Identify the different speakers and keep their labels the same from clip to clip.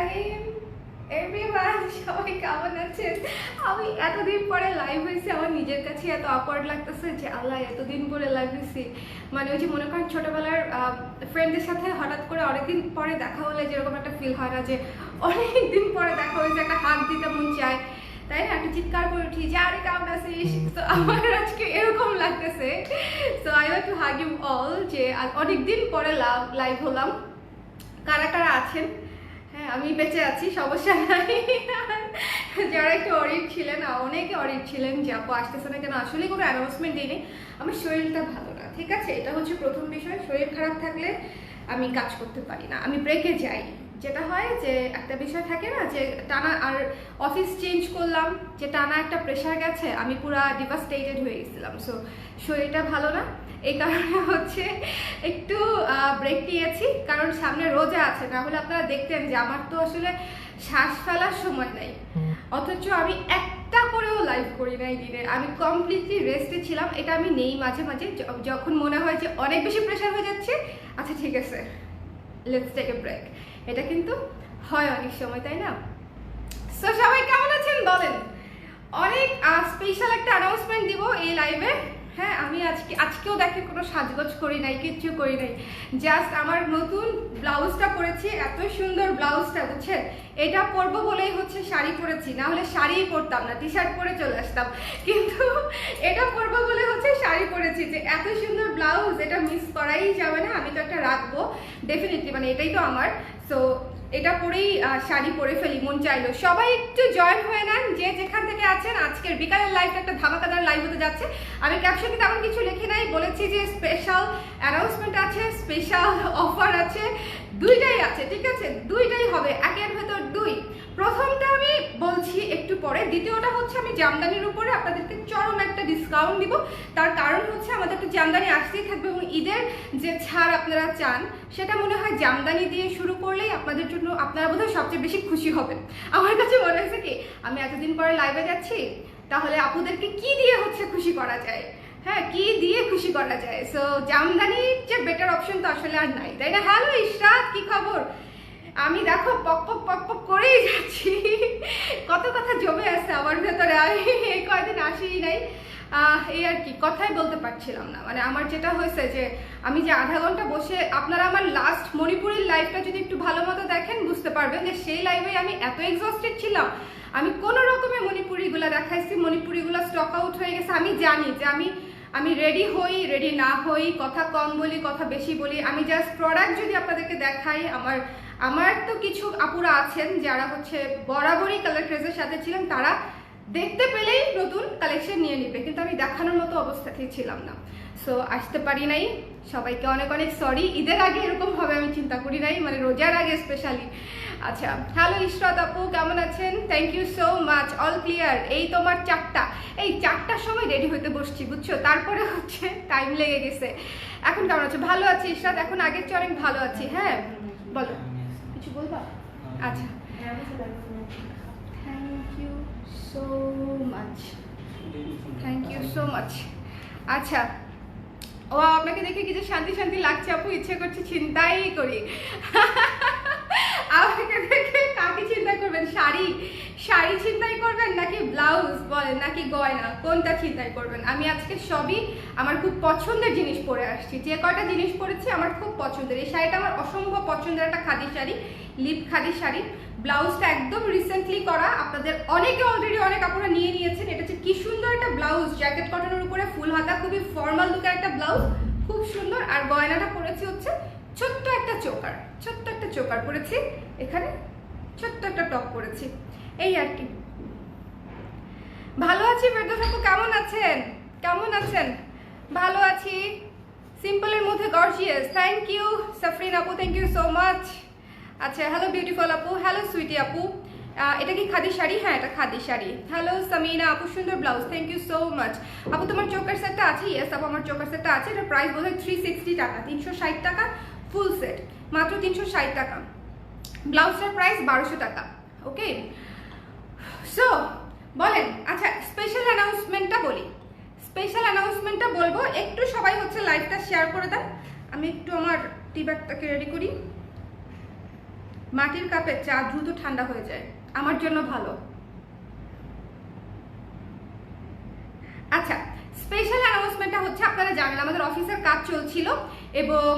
Speaker 1: রহিম everyone, সবাই কেমন আছেন? আমি এতদিন পরে লাইভ হয়েছি, আমার নিজের কাছে এত অকওয়ার্ড লাগতেছে যে আল্লাহ এতদিন পরে লাইভ হয়েছি। মানে ওই যে মনে করেন ছোটবেলার ফ্রেন্ডদের সাথে হঠাৎ করে অনেকদিন পরে দেখা হলে যেরকম একটা ফিল হয় না যে অনেকদিন পরে দেখা হয়েছে, একটা হাত দিতে মন চায়, তাই না? একটা চিৎকার করে উঠি যে আরে কেমন আছিস। তো আমার আজকে এরকম লাগতেছে। So I want to hug you all যে অনেকদিন পরে লাইভ হলাম। কারা কারা আছেন? হ্যাঁ, আমি বেঁচে আছি, সমস্যা নাই। যারা একটু অরিড ছিলেন, অনেকে অরিড ছিলেন যে আপু আসতেছে না কেন, আসলে কোনো অ্যানাউন্সমেন্ট দিইনি। আমার শরীরটা ভালো না, ঠিক আছে? এটা হচ্ছে প্রথম বিষয়। শরীর খারাপ থাকলে আমি কাজ করতে পারি না, আমি ব্রেকে যাই। যেটা হয় যে একটা বিষয় থাকে না যে টানা, আর অফিস চেঞ্জ করলাম, যে টানা একটা প্রেশার গেছে, আমি পুরা ডিভাস্টেটেড হয়ে গেছিলাম। সো শরীরটা ভালো না, এই কারণে হচ্ছে একটু ব্রেক নিয়েছি, কারণ সামনে রোজা আছে। না হলে আপনারা দেখতেন যে আমার তো আসলে শ্বাস ফেলার সময় নাই, অথচ আমি একটা করেও লাইভ করি নাই দিনে। আমি কমপ্লিটলি রেস্টে ছিলাম। এটা আমি নেই মাঝে মাঝে, যখন মনে হয় যে অনেক বেশি প্রেশার হয়ে যাচ্ছে, আচ্ছা ঠিক আছে লেটস টেক এ ব্রেক। এটা কিন্তু হয় অনেক সময়, তাই না? সো সবাই কেমন আছেন বলেন? অনেক স্পেশাল একটা অ্যানাউন্সমেন্ট দিব এই লাইভে। হ্যাঁ, আমি আজকেও দেখে কোনো সাজগোজ করি নাই, কিচ্ছু করি নাই, জাস্ট আমার নতুন ব্লাউজটা পরেছি। এত সুন্দর ব্লাউজটা, বুঝছেন? এটা পরবো বলেই হচ্ছে শাড়ি পরেছি, না হলে শাড়িই পরতাম না, টি শার্ট পরে চলে আসতাম। কিন্তু এটা পরবো বলে হচ্ছে শাড়ি পরেছি, যে এত সুন্দর ব্লাউজ, এটা মিস করাই যাবে না। আমি তো একটা রাখবো ডেফিনেটলি, মানে এটাই তো আমার। সো এটা পরেই শাড়ি পরে ফেলি, মন চাইলো। সবাই একটু জয়েন হয়ে নেন, যে যেখান থেকে আছেন। আজকের বিকালের লাইভটা একটা ধামাকাদার লাইভ হতে যাচ্ছে। আমি ক্যাপশনে তেমন কিছু লিখে নাই, বলেছি যে স্পেশাল অ্যানাউন্সমেন্ট আছে, স্পেশাল অফার আছে, দুইটাই আছে, ঠিক আছে? দুইটাই হবে, একের ভেতর দুই। প্রথমটা আমি বলছি একটু পরে, দ্বিতীয়টা হচ্ছে আমি জামদানির উপরে আপনাদেরকে চরম একটা ডিসকাউন্ট দিব। তার কারণ হচ্ছে আমাদের তো জামদানি আসতেই থাকবে, এবং ঈদের যে ছাড় আপনারা চান, সেটা মনে হয় জামদানি দিয়ে শুরু করলেই আপনাদের জন্য, আপনারা বোধহয় সবচেয়ে বেশি খুশি হবেন। আমার কাছে মনে হয়েছে কি, আমি এতদিন পরে লাইভে যাচ্ছি, তাহলে আপুদেরকে কি দিয়ে হচ্ছে খুশি করা যায়? হ্যাঁ, কি দিয়ে খুশি করা যায়? সো জামদানির যে বেটার অপশন তো আসলে আর নাই, তাই না? হ্যালো ইশরাত, কি খবর? আমি দেখো পক পক পক পক করেই যাচ্ছি, কত কথা জমে আছে আমার ভেতরে। আমি এই কয়দিন আসিই নাই, এই আর কি, কথাই বলতে পারছিলাম না। মানে আমার যেটা হয়েছে যে আমি যে আধা ঘন্টা বসে, আপনারা আমার লাস্ট মণিপুরের লাইভটা যদি একটু ভালো মতো দেখেন, বুঝতে পারবেন যে সেই লাইভে আমি এত এক্সস্টেড ছিলাম। আমি কোনো রকমে মণিপুরিগুলো দেখাইছি, মণিপুরিগুলো স্টক আউট হয়ে গেছে। আমি জানি যে আমি রেডি হই, রেডি না হই, কথা কম বলি, কথা বেশি বলি। আমি জাস্ট প্রোডাক্ট যদি আপনাদেরকে দেখাই, আমার তো কিছু আপুরা আছেন যারা হচ্ছে বরাবরই কালার ক্রেজের সাথে ছিলেন, তারা দেখতে পেলেই নতুন কালেকশন নিয়ে নিবে, কিন্তু আমি দেখানোর মতো অবস্থাতেই ছিলাম না। সো আসতে পারি নাই, সবাইকে অনেক অনেক সরি। ঈদের আগে এরকম হবে আমি চিন্তা করি নাই, মানে রোজার আগে স্পেশালি। আচ্ছা, হ্যালো ইশরাত আপু, কেমন আছেন? Thank you so much, all clear. এই তোমার 4টা, এই 4টার সময় রেডি হতে বসছি, বুঝছো? তারপরে হচ্ছে টাইম লেগে গেছে। এখন কেমন আছো? ভালো আছি ইশরাত, এখন আগের চেয়ে অনেক ভালো আছি। হ্যাঁ বলো, কিছু বলবা? আচ্ছা, thank you so much, thank you so much. আচ্ছা, ও আপনাকে দেখে কি যে শান্তি শান্তি লাগছে আপু, ইচ্ছে করছে চিন্তাই করি। আমাকে দেখে কাকে চিন্তা করবেন? শাড়ি চিন্তাই করবেন, নাকি ব্লাউজ বলেন, নাকি গয়না, কোনটা চিন্তাই করবেন? আমি আজকে সবই আমার খুব পছন্দের জিনিস পরে আসছি। যে কয়টা জিনিস পরেছি আমার খুব পছন্দের। এই শাড়িটা আমার অসম্ভব পছন্দের, একটা খাদি শাড়ি, লিপ খাদি শাড়ি। ব্লাউজটা একদম রিসেন্টলি করা, আপনাদের অনেকে অলরেডি অনেক আপনারা নিয়ে নিয়েছেন। এটা হচ্ছে কি সুন্দর একটা ব্লাউজ, জ্যাকেট কটনের উপরে ফুল হাতা, খুবই ফর্মাল লুকের একটা ব্লাউজ, খুব সুন্দর। আর গয়নাটা পরেছি হচ্ছে ছোট্ট একটা চোকার পরেছি, এখানে ছোট্ট একটা টপ পরেছি, এই আর কি। ভালো আছি ফেরদৌস আপু, কেমন আছেন? কেমন আছেন? ভালো আছি, সিম্পলের মধ্যে গর্জিয়াস। থ্যাংক ইউ সাফরিন আপু, থ্যাংক ইউ সো মাচ। আচ্ছা, হ্যালো বিউটিফুল আপু, হ্যালো সুইটি আপু। এটা কি খাদি শাড়ি? হ্যাঁ, এটা খাদি শাড়ি। হ্যালো সামিনা আপু, সুন্দর blouse, thank you so much. আপু তোমার চোকার সেটটা আছে? ইয়েস আপু, আমার চোকার সেটটা আছে। এটা প্রাইস বোধহয় 360 টাকা, 360 টাকা ফুল সেট, মাত্র 360 টাকা। ব্লাউজটার প্রাইস 1200 টাকা। ওকে, সো বলেন। আচ্ছা, স্পেশাল অ্যানাউন্সমেন্টটা বলি, স্পেশাল অ্যানাউন্সমেন্টটা বলবো। একটু সবাই হচ্ছে লাইভটা শেয়ার করে দেন, আমি একটু আমার টি ব্যাগটাকে রেডি করি। মাটির কাপে চা দ্রুত ঠান্ডা হয়ে যায়, আমার জন্য ভালো। আচ্ছা, স্পেশাল অ্যানাউন্সমেন্টটা হচ্ছে, আপনারা জানেন আমাদের অফিসের কাজ চলছিল এবং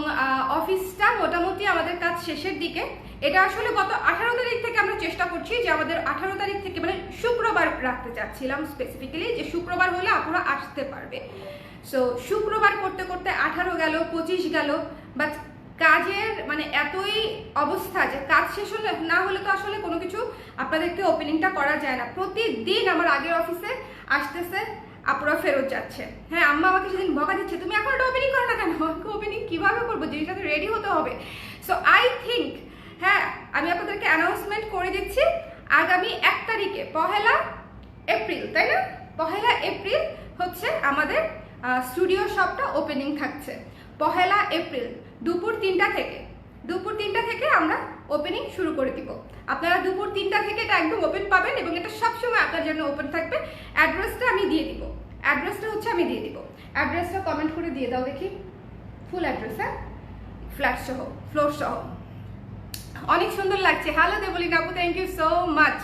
Speaker 1: অফিসটা মোটামুটি আমাদের কাজ শেষের দিকে। এটা আসলে গত 18 তারিখ থেকে আমরা চেষ্টা করছি যে আমাদের 18 তারিখ থেকে মানে শুক্রবার রাখতে চাচ্ছিলাম স্পেসিফিক্যালি, যে শুক্রবার হলে আপুরা আসতে পারবে। সো শুক্রবার করতে করতে 18 গেল, 25 গেল, বাট কাজের মানে এতই অবস্থা যে কাজ শেষ হলে না হলে তো আসলে কোনো কিছু আপনাদেরকে ওপেনিংটা করা যায় না। প্রতিদিন আমার আগের অফিসে আসতেছে, আপুরা ফেরত যাচ্ছে। হ্যাঁ, আম্মা আমাকে সেদিন বকা দিচ্ছে, তুমি এখন একটা ওপেনিং করো না কেন? আমাকে ওপেনিং কীভাবে করবো, জিনিসটাতে রেডি হতে হবে। সো আই থিঙ্ক, হ্যাঁ আমি আপনাদেরকে অ্যানাউন্সমেন্ট করে দিচ্ছি, আগামী 1 তারিখে 1 এপ্রিল, তাই না? 1 এপ্রিল হচ্ছে আমাদের স্টুডিও শপটা ওপেনিং থাকছে। 1 এপ্রিল দুপুর 3টা থেকে আমরা ওপেনিং শুরু করে দিব। আপনারা দুপুর 3টা থেকে এটা একদম ওপেন পাবেন এবং এটা সবসময় আপনার জন্য ওপেন থাকবে। অ্যাড্রেসটা আমি দিয়ে দিব, অ্যাড্রেসটা কমেন্ট করে দিয়ে দাও দেখি, ফুল অ্যাড্রেস, হ্যাঁ, ফ্ল্যাট সহ, ফ্লোর সহ। অনেক সুন্দর লাগছে। হ্যালো দেবলিনা আপু, থ্যাংক ইউ সো মাচ।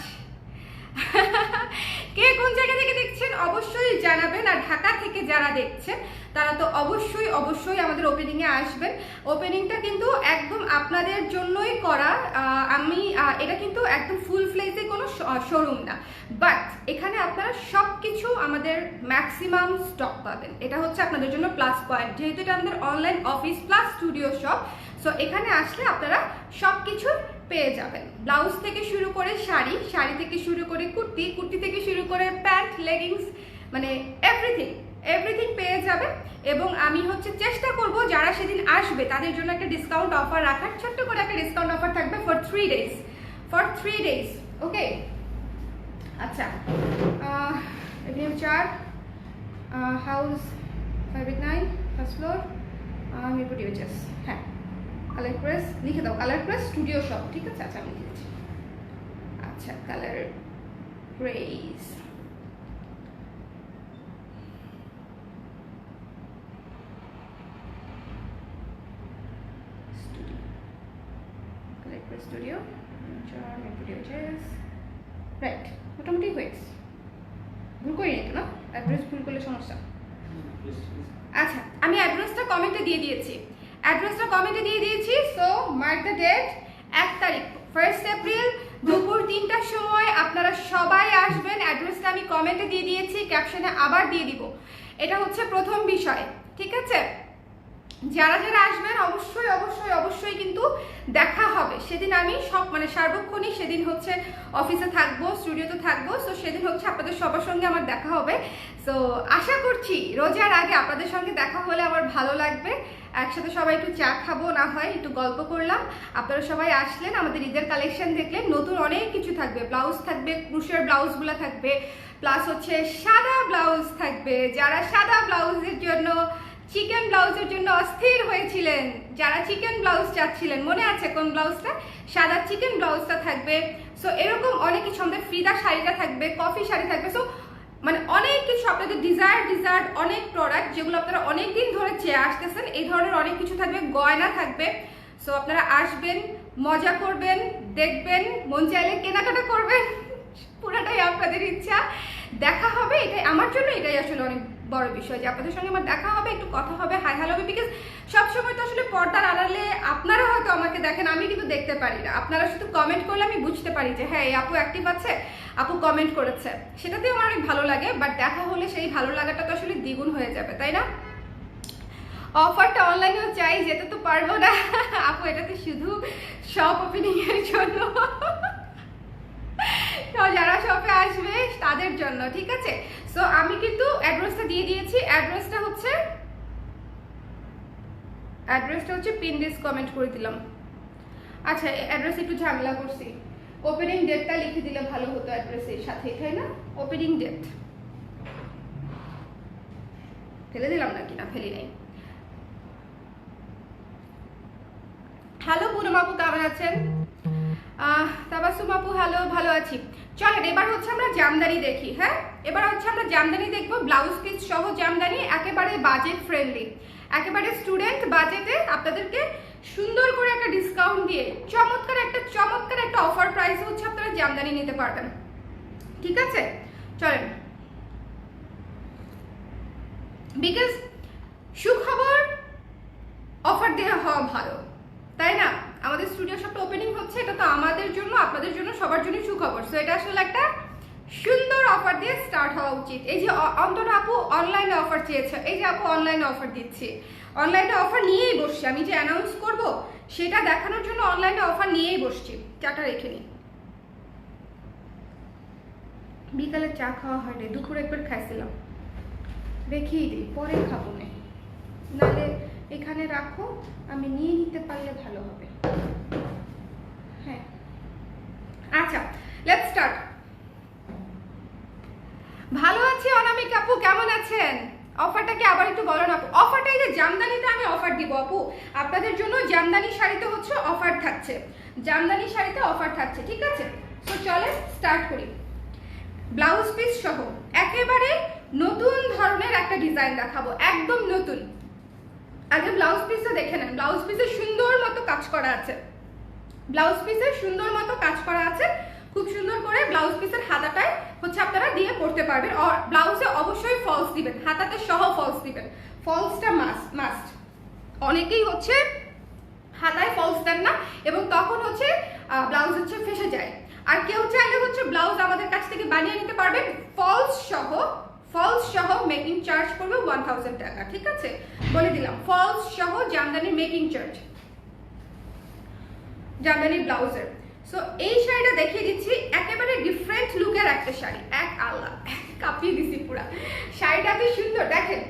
Speaker 1: কে কোন জায়গা থেকে দেখছেন অবশ্যই জানাবেন, আর ঢাকা থেকে যারা দেখছেন তারা তো অবশ্যই আমাদের ওপেনিংয়ে আসবেন। ওপেনিংটা কিন্তু একদম আপনাদের জন্যই করা। আমি এটা কিন্তু একদম ফুল ফ্লেজে কোনো শোরুম না, বাট এখানে আপনারা সব কিছু আমাদের ম্যাক্সিমাম স্টক পাবেন। এটা হচ্ছে আপনাদের জন্য প্লাস পয়েন্ট, যেহেতু এটা আমাদের online office plus studio shop. So এখানে আসলে আপনারা সব কিছু পেয়ে যাবেন, ব্লাউজ থেকে শুরু করে শাড়ি, শাড়ি থেকে শুরু করে কুর্তি, কুর্তি থেকে শুরু করে প্যান্ট, লেগিংস, মানে এভরিথিং পেয়ে যাবেন। এবং আমি হচ্ছে চেষ্টা করব যারা সেদিন আসবে তাদের জন্য একটা ডিসকাউন্ট অফার রাখার, ছোট্ট করে একটা ডিসকাউন্ট অফার থাকবে ফর 3 ডেজ। ওকে, আচ্ছা, Avenue 4, house 589, first floor, Mirpur DOHS. হ্যাঁ, কালার প্রেস লিখে দাও, কালার প্রেস স্টুডিও শপ, ঠিক আছে? আচ্ছা আমি লিখেছি। আচ্ছা, কালার প্রেস স্টুডিও, রাইট, মোটামুটি হয়েছে। ভুল করি নাই তো না? অ্যাড্রেস ভুল করলে সমস্যা। আচ্ছা, আমি অ্যাড্রেসটা কমেন্টে দিয়ে দিয়েছি। সো মার্ক দ্য ডেট, 1 তারিখ 1 এপ্রিল দুপুর 3টার সময় আপনারা সবাই আসবেন। অ্যাড্রেসটা আমি কমেন্টে দিয়ে দিয়েছি, ক্যাপশনে আবার দিয়ে দিব। এটা হচ্ছে প্রথম বিষয়, ঠিক আছে? যারা আসবেন অবশ্যই কিন্তু দেখা হবে সেদিন। আমি সব মানে সার্বক্ষণিক সেদিন হচ্ছে অফিসে থাকবো, স্টুডিওতে থাকবো। সো সেদিন হচ্ছে আপনাদের সবার সঙ্গে আমার দেখা হবে। সো আশা করছি রোজার আগে আপনাদের সঙ্গে দেখা হলে আমার ভালো লাগবে। একসাথে সবাই একটু চা খাবো, না হয় একটু গল্প করলাম। আপনারা সবাই আসলেন, আমাদের ঈদের কালেকশন দেখলেন, নতুন অনেক কিছু থাকবে, ব্লাউজ থাকবে, ক্রুশের ব্লাউজগুলো থাকবে, প্লাস হচ্ছে সাদা ব্লাউজ থাকবে। যারা সাদা ব্লাউজের জন্য, চিকেন ব্লাউজের জন্য অস্থির হয়েছিলেন, যারা চিকেন ব্লাউজ চাচ্ছিলেন, মনে আছে কোন ব্লাউজটা? সাদা চিকেন ব্লাউজটা থাকবে। সো এরকম অনেক কিছু, আমাদের ফিদা শাড়িটা থাকবে, কফি শাড়ি থাকবে। সো মানে অনেক কিছু আপনাদের ডিজায়ার্ড অনেক প্রোডাক্ট যেগুলো আপনারা অনেক দিন ধরে চেয়ে আসতেছেন, এই ধরনের অনেক কিছু থাকবে, গয়না থাকবে। সো আপনারা আসবেন, মজা করবেন, দেখবেন, মন চাইলে কেনাকাটা করবেন, পুরোটাই আপনাদের ইচ্ছা। দেখা হবে, এটাই আমার জন্য, এটাই আসলে অনেক বড় বিষয় যে আপনাদের সঙ্গে আমার দেখা হবে, একটু কথা হবে, হাই হ্যালো হবে। বিকজ সবসময় তো আসলে পর্দার আড়ালে আপনারা হয়তো আমাকে দেখেন, আমি কিন্তু দেখতে পারি না। আপনারা শুধু কমেন্ট করলে আমি বুঝতে পারি যে হ্যাঁ এই আপু অ্যাক্টিভ আছে, আপু কমেন্ট করেছে, সেটাতেও আমার অনেক ভালো লাগে। বাট দেখা হলে সেই ভালো লাগাটা তো আসলে দ্বিগুণ হয়ে যাবে, তাই না? অফারটা অনলাইনেও চাই, যেতে তো পারবো না আপু, এটাতে শুধু শপ ওপেনিং এর জন্য, যারা শপে আসবে তাদের জন্য, ঠিক আছে? সো আমি কিন্তু অ্যাড্রেসটা দিয়ে দিয়েছি। অ্যাড্রেসটা হচ্ছে পিন কমেন্ট করে দিলাম। আচ্ছা, অ্যাড্রেস একটু ঝামেলা করছি, ওপেনিং ডেটটা লিখে দিলে ভালো হতো অ্যাড্রেসের সাথে, তাই না? ওপেনিং ডেট ফেলে দিলাম নাকি? না, ফেলি নাই। হ্যালো পুনম আপু, কেমন আছেন? তাবাসুম আপু, হ্যালো, ভালো আছি। চলেন এবার হচ্ছে আমরা জামদানি দেখি। হ্যাঁ, এবার হচ্ছে আমরা জামদানি দেখবো, ব্লাউজ পিস সহ জামদানি, একেবারে বাজেট ফ্রেন্ডলি, একেবারে স্টুডেন্ট বাজেটে আপনাদেরকে সুন্দর করে একটা ডিসকাউন্ট দিয়ে চমৎকার একটা অফার প্রাইসে হচ্ছে আপনারা জামদানি নিতে পারবেন। ঠিক আছে, চলেন। বিকজ সুখবর অফার দেওয়া হওয়া ভালো, তাই না? আমাদের স্টুডিও শপটা ওপেনিং হচ্ছে, এটা তো আমাদের জন্য, আপনাদের জন্য, সবার জন্য সুখবর। সো এটা আসলে একটা সুন্দর অফার দিয়ে স্টার্ট হওয়া উচিত। এই যে অন্তরা আপু অনলাইনে অফার চেয়েছে, এই যে আপু অনলাইনে অফার দিচ্ছি, অনলাইনে অফার নিয়েই বসছি। আমি যে অ্যানাউন্স করব সেটা দেখানোর জন্য অনলাইনে অফার নিয়েই বসছি। চাটা রেখে নিই, বিকালে চা খাওয়া হয়নি, দুপুরে একবার খাইছিলাম, রেখেই দিই, পরে খাবো না, নাহলে এখানে রাখো, আমি নিয়ে নিতে পারলে ভালো হবে। হ্যাঁ, আচ্ছা, লেটস স্টার্ট। ভালো আছি অনামিকা আপু, কেমন আছেন? অফারটা কি আবার একটু বলেন আপু। অফারটা এই যে জামদানিতে আমি অফার দিব আপু আপনাদের জন্য। জামদানি শাড়িতে হচ্ছে অফার থাকছে, জামদানি শাড়িতে অফার থাকছে। ঠিক আছে, তো চলে স্টার্ট করি। ব্লাউজ পিস সহ একেবারে নতুন ধরনের একটা ডিজাইন দেখাবো, একদম নতুন। আগে ব্লাউজ পিসটা দেখে নেন। ব্লাউজ পিসে সুন্দর মতো কাজ করা আছে, ব্লাউজ পিসে সুন্দর মতো কাজ করা আছে, খুব সুন্দর করে ব্লাউজ পিসের হাতাটায় হচ্ছে আপনারা দিয়ে পড়তে পারবেন। আর ব্লাউজে অবশ্যই ফলস দিবেন, হাতাতে সহ ফলস দিবেন, ফলসটা মাস্ট। অনেকেই হচ্ছে হাতায় ফলস দেন না এবং তখন হচ্ছে ব্লাউজ হচ্ছে ফেসে যায়। আর কেউ চাইলে হচ্ছে ব্লাউজ আমাদের কাছ থেকে বানিয়ে নিতে পারবেন ফলস সহ মেকিং চার্জ পড়বে 1000 টাকা। ঠিক আছে, বলে দিলাম, ফলস সহ জামদানি মেকিং চার্জ, জামদানি ব্লাউজের। সো এই শাড়িটা দেখিয়ে দিচ্ছি, একেবারে ডিফারেন্ট লুকের একটা শাড়ি। এক আল্লাহ, কাঁপিয়ে দিছি পুরা। শাড়িটা কি সুন্দর দেখেন,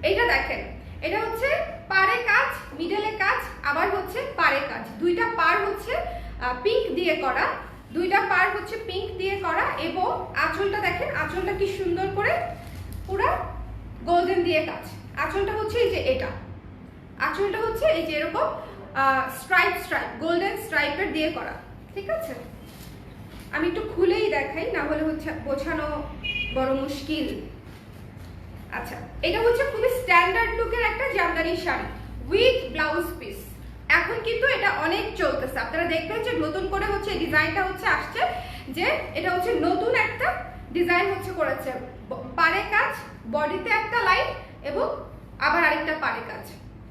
Speaker 1: এইটা দেখেন, এটা হচ্ছে পাড়ে কাজ, মিডলে কাজ, আবার হচ্ছে পাড়ে কাজ। দুইটা পাড় হচ্ছে পিঙ্ক দিয়ে করা, দুইটা পাড় হচ্ছে পিঙ্ক দিয়ে করা। এবং আঁচলটা দেখেন, আঁচলটা কি সুন্দর করে পুরা গোল্ডেন দিয়ে কাজ। আঁচলটা হচ্ছে এই যে এটা, আঁচলটা হচ্ছে এই যে এরকম স্ট্রাইপ গোল্ডেন স্ট্রাইপের দিয়ে করা। ঠিক আছে, আমি একটু খুলেই দেখাই, না হলে হচ্ছে বোঝানো বড় মুশকিল। আচ্ছা, এটা হচ্ছে খুবই স্ট্যান্ডার্ড লুকের একটা Jamdani sari with blouse piece. এখন কিন্তু এটা অনেক চলতেছে, আপনারা দেখবেন যে নতুন করে হচ্ছে ডিজাইনটা হচ্ছে আসছে, যে এটা হচ্ছে নতুন একটা ডিজাইন হচ্ছে করেছে। পাড়ে কাজ, বডিতে একটা লাইন এবং আবার আরেকটা পাড়ে কাজ।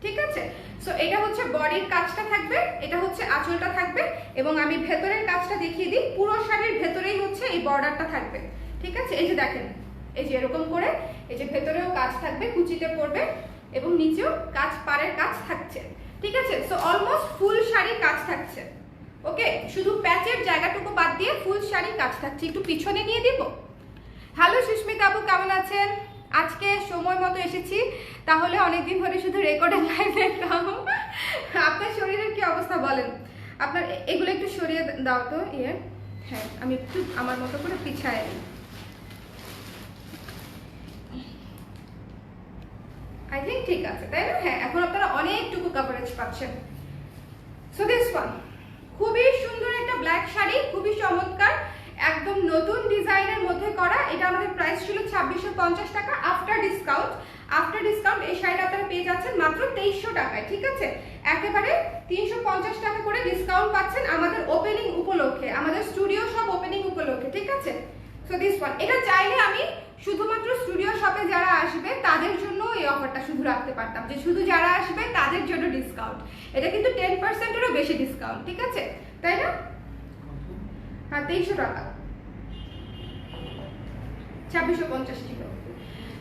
Speaker 1: ঠিক আছে, সো এটা হচ্ছে বডির কাজটা থাকবে, এটা হচ্ছে আঁচলটা থাকবে এবং আমি ভেতরের কাজটা দেখিয়ে দিই। পুরো শাড়ির ভেতরেই হচ্ছে এই বর্ডারটা থাকবে। ঠিক আছে, এই যে দেখেন, এই যে এরকম করে এই যে ভেতরেও কাজ থাকবে, কুচিতে পড়বে এবং নিচেও কাজ, পাড়ের কাজ থাকছে। ঠিক আছে, সো অলমোস্ট ফুল শাড়ি কাজ থাকছে। ওকে, শুধু প্যাচের জায়গাটুকু বাদ দিয়ে ফুল শাড়ি কাজ থাকছে। একটু পিছনে নিয়ে দিব। হ্যালো সুস্মিতা আপু, কেমন আছেন? আজকে সময় মতো এসেছি, তাহলে অনেকদিন ধরে শুধু রেকর্ডের লাইভ দেখলাম। আপনার শরীরের কি অবস্থা বলেন? আপনার এগুলো একটু সরিয়ে দাও তো। হ্যাঁ, আমি একটু আমার মতো করে পিছায় নিই। আই থিঙ্ক ঠিক আছে, তাই না? হ্যাঁ, এখন আপনারা অনেকটুকু কভারেজ পাচ্ছেন। সো দিস ওয়ান খুবই সুন্দর একটা ব্ল্যাক শাড়ি, খুবই চমৎকার, একদম নতুন ডিজাইনের মধ্যে করা। এটা আমাদের প্রাইস ছিল 2650 টাকা। আফটার ডিসকাউন্ট এই শাড়িটা আপনারা পেয়ে যাচ্ছেন মাত্র 2300 টাকায়। ঠিক আছে, একেবারে 350 টাকা করে ডিসকাউন্ট পাচ্ছেন আমাদের ওপেনিং উপলক্ষে, আমাদের স্টুডিও শপ ওপেনিং উপলক্ষে। ঠিক আছে, সো দিস ওয়ান, এটা চাইলে আমি শুধুমাত্র স্টুডিও শপে যারা আসবে তাদের জন্য এই অফারটা শুধু রাখতে পারতাম, যে শুধু যারা আসবে তাদের জন্য ডিসকাউন্ট। এটা কিন্তু 10%-এরও বেশি ডিসকাউন্ট। ঠিক আছে, তাই না? হ্যাঁ, 2300 টাকা, 2650 ছিল।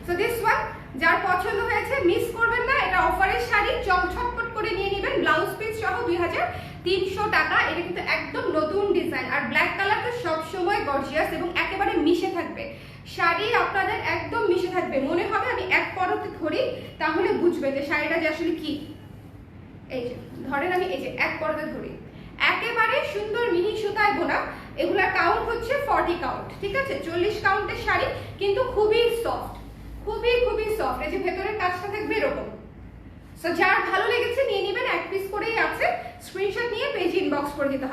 Speaker 1: সো দিস ওয়ান, যার পছন্দ হয়েছে মিস করবেন না, এটা অফারের শাড়ি, চটপট করে নিয়ে নেবেন। ব্লাউজ পিস সহ 2300 টাকা। এটা কিন্তু একদম নতুন ডিজাইন, আর ব্ল্যাক কালার তো সবসময় গর্জিয়াস এবং একেবারে মিশে থাকবে। শাড়ি আপনাদের একদম মিশে থাকবে, মনে হবে আমি এক পরতে ধরি তাহলে বুঝবে যে শাড়িটা যে আসলে কি। এই যে ধরেন, আমি এই যে এক পরতে ধরি, একেবারে সুন্দর মিহি সুতায় বোনা। এগুলার কাউন্ট হচ্ছে 40 কাউন্ট। ঠিক আছে, 40 কাউন্টের শাড়ি, কিন্তু খুবই সফট, খুবই সফট। এই যে ভেতরের কাজটা থাকবে এরকম। সো যার ভালো লেগেছে নিয়ে নেবেন, এক পিস করেই আছে। স্ক্রিনশট নিয়ে পেজ ইনবক্স করে দিতে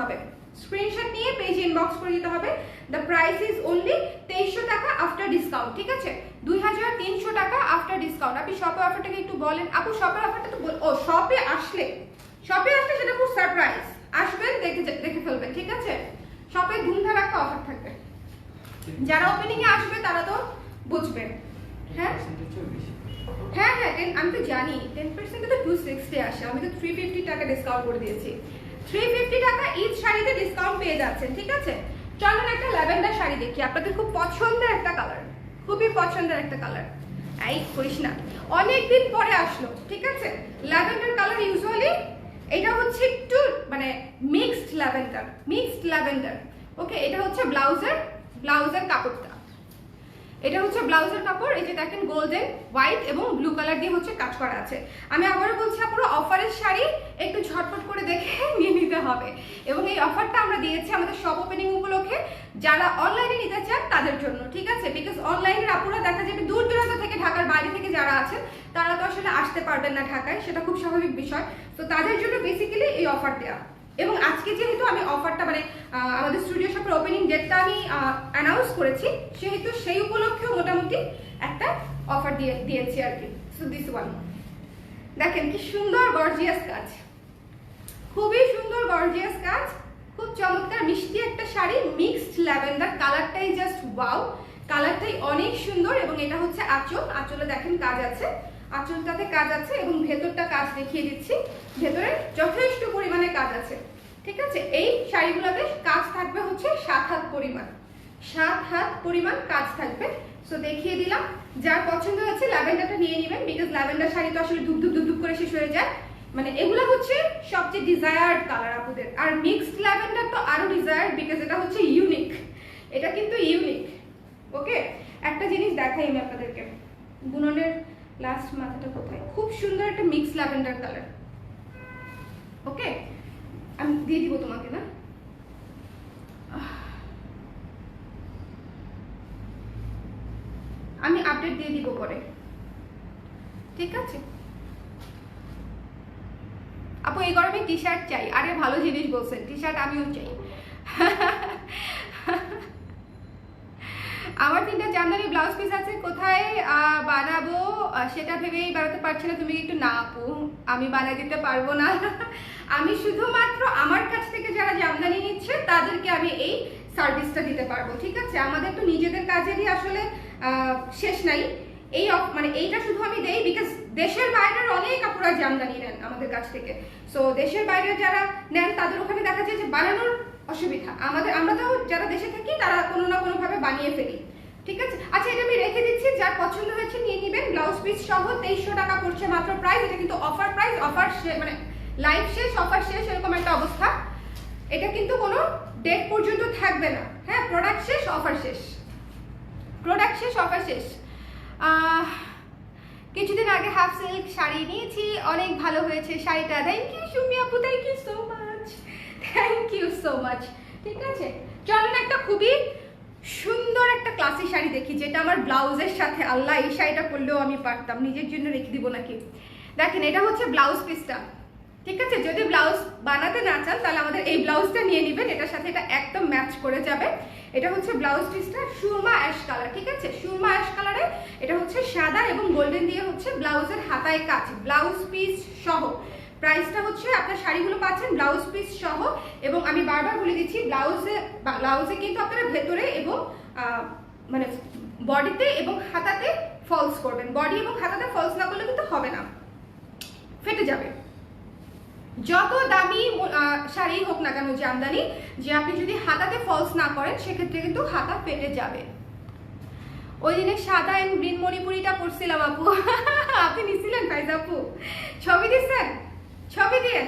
Speaker 1: হবে, দ্য প্রাইস ইজ অনলি 2300 টাকা আফটার ডিসকাউন্ট। ঠিক আছে, 2300 টাকা আফটার ডিসকাউন্ট। আপনি শপের অফারটাকে একটু বলেন আপু, শপের অফারটা তো ও শপে আসলে শপে আসলে সেটা খুব সারপ্রাইজ, আসবেন দেখে ফেলবেন, ঠিক আছে? শপে ধুমধাম একটা অফার থাকবে, যারা ওপেনিং এ আসবে তারা তো বুঝবেন। হ্যাঁ হ্যাঁ হ্যাঁ, আমি তো জানি 10% তো 260 আসে, আমি তো 350 টাকা ডিসকাউন্ট করে দিয়েছি। 350 টাকা ইচ শাড়িতে ডিসকাউন্ট পেয়ে যাচ্ছেন, ঠিক আছে? চলুন একটা ল্যাভেন্ডার শাড়ি দেখি, আপনাদের খুব পছন্দের একটা কালার, খুবই পছন্দের একটা কালার। এই করিস না, অনেকদিন পরে আসলো, ঠিক আছে? ল্যাভেন্ডার কালার ইউজুয়ালি এটা হচ্ছে একটু মানে মিক্সড ল্যাভেন্ডার। ওকে, এটা হচ্ছে ব্লাউজের কাপড়টা, এটা হচ্ছে ব্লাউজের কাপড়। এই যে দেখেন গোল্ডেন, হোয়াইট এবং ব্লু কালার দিয়ে হচ্ছে কাজ করা আছে। আমি আবারও বলছি, পুরো অফারের শাড়ি একটু ঝটপট করে দেখে নিয়ে নিতে হবে। এবং এই অফারটা আমরা দিয়েছি আমাদের শপ ওপেনিং উপলক্ষে, যারা অনলাইনে নিতে চান তাদের জন্য, ঠিক আছে? বিকজ অনলাইনের আপুরা দেখা যাবে দূর দূরান্ত থেকে, ঢাকার বাইরে থেকে যারা আছেন তারা তো আসলে আসতে পারবেন না ঢাকায়, সেটা খুব স্বাভাবিক বিষয়। তো তাদের জন্য বেসিক্যালি এই অফার দেওয়া। এবং আজকে যেহেতু আমি অফারটা মানে আমাদের স্টুডিও শপের ওপেনিং ডেটটা আমি অ্যানাউন্স করেছি, সেহেতু সেই উপলক্ষেও মোটামুটি একটা অফার দিয়েছি আর কি। সো দিস ওয়ান দেখেন কি সুন্দর গর্জিয়াস কাজ, খুবই সুন্দর গর্জিয়াস কাজ, খুব চমৎকার মিষ্টি একটা শাড়ি, মিক্সড ল্যাভেন্ডার, কালারটাই জাস্ট ওয়াও, কালারটাই অনেক সুন্দর। এবং এটা হচ্ছে আঁচলে দেখেন কাজ আছে, আঁচলটাতে কাজ আছে এবং ভেতরটা কাজ দেখিয়ে দিচ্ছি, ভেতরে যথেষ্ট পরিমাণে কাজ আছে, ঠিক আছে? এই শাড়িগুলোতে কাজ থাকবে হচ্ছে 7 হাত পরিমাণ কাজ থাকবে। সো দেখিয়ে দিলাম, যার পছন্দ হচ্ছে ল্যাভেন্ডারটা নিয়ে নেবেন, বিকজ ল্যাভেন্ডার শাড়ি তো আসলে ধুপ করে শেষ হয়ে যায়, মানে এগুলো হচ্ছে সবচেয়ে ডিজায়ার্ড কালার আপুদের। আর মিক্সড ল্যাভেন্ডার তো আরো ডিজায়ার্ড, বিকজ এটা হচ্ছে ইউনিক, এটা কিন্তু ইউনিক। ওকে, একটা জিনিস দেখাই আমি আপনাদেরকে, বুননের লাস্ট মাথাটা কোথায়, খুব সুন্দর একটা মিক্স ল্যাভেন্ডার কালার। ওকে, আমি দিয়ে দিব তোমাকে, না আমি আপডেট দিয়ে দিব পরে, ঠিক আছে? আপু এই গরমে টি শার্ট চাই, আরে ভালো জিনিস বলছেন, টি শার্ট আমিও চাই। আমার 3টা জামদানি ব্লাউজ পিস আছে, কোথায় বানাবো সেটা ভেবেই বানাতে পারছি না। তুমি একটু না আপু, আমি বানিয়ে দিতে পারবো না। আমি শুধুমাত্র আমার কাছ থেকে যারা জামদানি নিচ্ছে তাদেরকে আমি এই সার্ভিসটা দিতে পারবো, ঠিক আছে? আমাদের তো নিজেদের কাজেরই আসলে শেষ নাই। এই মানে এইটা শুধু আমি দেই বিকজ দেশের বাইরের অনেক আপুরা জামদানি নেন আমাদের কাছ থেকে। সো দেশের বাইরে যারা নেন তাদের ওখানে দেখা যায় যে বানানোর অসুবিধা, আমরা তো যারা দেশে থাকি তারা কোনো না কোনো ভাবে বানিয়ে ফেলি, ঠিক আছে? আচ্ছা, এটা আমি রেখে দিচ্ছি, যার পছন্দ হয়েছে নিয়ে নেবেন। ব্লাউজ পিস সহ 2300 টাকা পড়ছে মাত্র প্রাইস। এটা কিন্তু অফার প্রাইস, অফার মানে লাইভ শেষ, অফার শেষ, এরকম একটা অবস্থা। এটা কিন্তু কোনো ডেট পর্যন্ত থাকবে না। হ্যাঁ, প্রোডাক্ট শেষ, অফার শেষ, প্রোডাক্ট শেষ, অফার শেষ। কিছুদিন আগে হাফ সিল্ক শাড়ি নিয়েছি, অনেক ভালো হয়েছে শাড়িটা। থ্যাংক ইউ সুমি আপু, thank you so much, thank you so much. ঠিক আছে, চলুন একটা খুবই সুন্দর একটা ক্লাসি শাড়ি দেখি, যেটা আমার ব্লাউজের সাথে, আল্লাহ এই শাড়িটা পরলেও আমি পারতাম, নিজের জন্য রেখে দিব নাকি। দেখেন, এটা হচ্ছে ব্লাউজ পিসটা, ঠিক আছে? যদি ব্লাউজ বানাতে না চান তাহলে আমাদের এই ব্লাউজটা নিয়ে নেবেন, এটার সাথে এটা একদম ম্যাচ করে যাবে। এটা হচ্ছে ব্লাউজ পিসটা, সুরমা অ্যাশ কালার, ঠিক আছে? সুরমা অ্যাশ কালারে এটা হচ্ছে সাদা এবং গোল্ডেন দিয়ে হচ্ছে ব্লাউজের হাতায় কাজ, ব্লাউজ পিস সহ। প্রাইসটা হচ্ছে আপনার শাড়িগুলো পাচ্ছেন ব্লাউজ পিস সহ। এবং আমি বারবার বলে দিচ্ছি, ব্লাউজে কিন্তু আপনারা ভেতরে এবং মানে বডিতে এবং হাতাতে ফলস করবেন। বডি এবং হাতাতে ফলস না করলে কিন্তু হবে না, ফেটে যাবে। যত দামি শাড়ি হোক না কেন জামদানি, যে আপনি যদি হাতাতে ফলস না করেন সেক্ষেত্রে কিন্তু হাতা ফেটে যাবে। ওই দিনে সাদা এন্ড গ্রিন মণিপুরিটা পরছিলাম আপু। আপনি নিছিলেন ফাইজ আপু? ছবি দিচ্ছেন? ছবি দেন,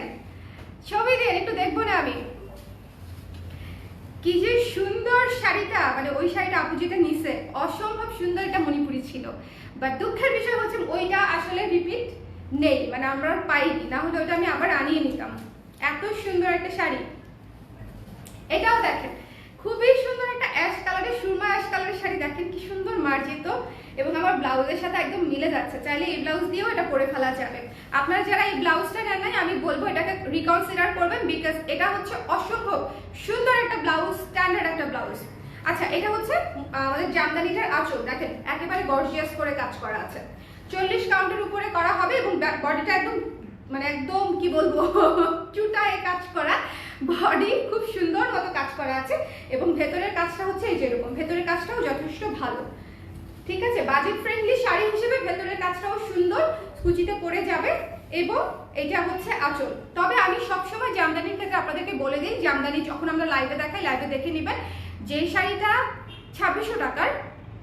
Speaker 1: ছবি দেন, একটু দেখবো না আমি। কি যে সুন্দর শাড়িটা, মানে ওই শাড়িটা আপু যেটা নিছে অসম্ভব সুন্দর, এটা মণিপুরি ছিল। বাট দুঃখের বিষয় হচ্ছে ওইটা আসলে রিপিট নেই, মানে আমরা পাইনি, না হলে ওটা আমি আবার আনিয়ে নিতাম। এত সুন্দর একটা শাড়ি। এটাও দেখেন, খুবই সুন্দর একটা অ্যাশ কালারের, সুরমা অ্যাশ কালারের শাড়ি। দেখেন কি সুন্দর মার্জিত এবং আমার ব্লাউজের সাথে একদম মিলে যাচ্ছে। চাইলে এই ব্লাউজ দিয়েও এটা পরে ফেলা যাবে। আপনারা যারা এই ব্লাউজটা নেন নাই, আমি বলবো এটাকে রিকনসিডার করবেন, বিকজ এটা হচ্ছে অসম্ভব সুন্দর একটা ব্লাউজ, স্ট্যান্ডার্ড একটা ব্লাউজ। আচ্ছা, এটা হচ্ছে আমাদের জামদানিটার আঁচল, দেখেন একেবারে গর্জিয়াস করে কাজ করা আছে। 40 কাউন্টের উপরে করা হবে এবং বডিটা একদম মানে একদম কি বলবো চুটায় কাজ করা, বডি খুব সুন্দর মতো কাজ করা আছে এবং ভেতরের কাজটা হচ্ছে এই যেরকম, ভেতরের কাজটাও যথেষ্ট ভালো। ঠিক আছে, বাজেট ফ্রেন্ডলি শাড়ি হিসেবে ভেতরের কাজটাও সুন্দর, কুচিতে পরে যাবে এবং এটা হচ্ছে আঁচল। তবে আমি সবসময় জামদানির ক্ষেত্রে আপনাদেরকে বলে দিই, জামদানি যখন আমরা লাইভে দেখাই, লাইভে দেখে নেবেন যেই শাড়িটা 2600 টাকার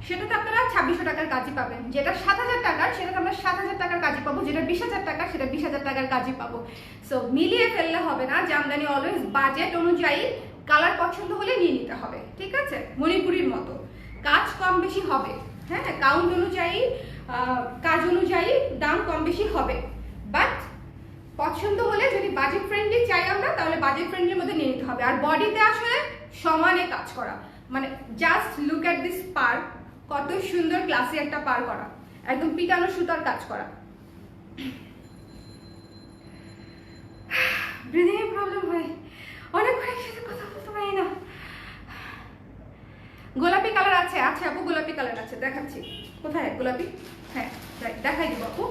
Speaker 1: সেটাতে আপনারা 2600 টাকার কাজই পাবেন, যেটা 7000 টাকার সেটাতে আমরা 7000 টাকার কাজই পাবো, যেটা 20000 টাকার সেটা 20000 টাকার কাজই পাবো। সো মিলিয়ে ফেললে হবে না, জামদানি অলওয়েজ বাজেট অনুযায়ী কালার পছন্দ হলে নিয়ে নিতে হবে। ঠিক আছে, মণিপুরির মতো কাজ কম বেশি হবে, হ্যাঁ কাউন্ট অনুযায়ী কাজ অনুযায়ী দাম কম বেশি হবে, বাট পছন্দ হলে যদি বাজেট ফ্রেন্ডলি চাই আমরা তাহলে বাজেট ফ্রেন্ডলির মধ্যে নিয়ে নিতে হবে। আর বডিতে আসলে সমানে কাজ করা, মানে জাস্ট লুক এট দিস পার, কত সুন্দর ক্লাসি একটা পার করা, একদম পিটানো সুতার কাজ করা। ব্রিদিং এর প্রবলেম হয়, অনেক একসাথে কথা বলতে পারি না। গোলাপি কালার আছে, আচ্ছা আপু গোলাপি কালার আছে, দেখাচ্ছি। কোথায় গোলাপি? হ্যাঁ দেখাই দিব আপু।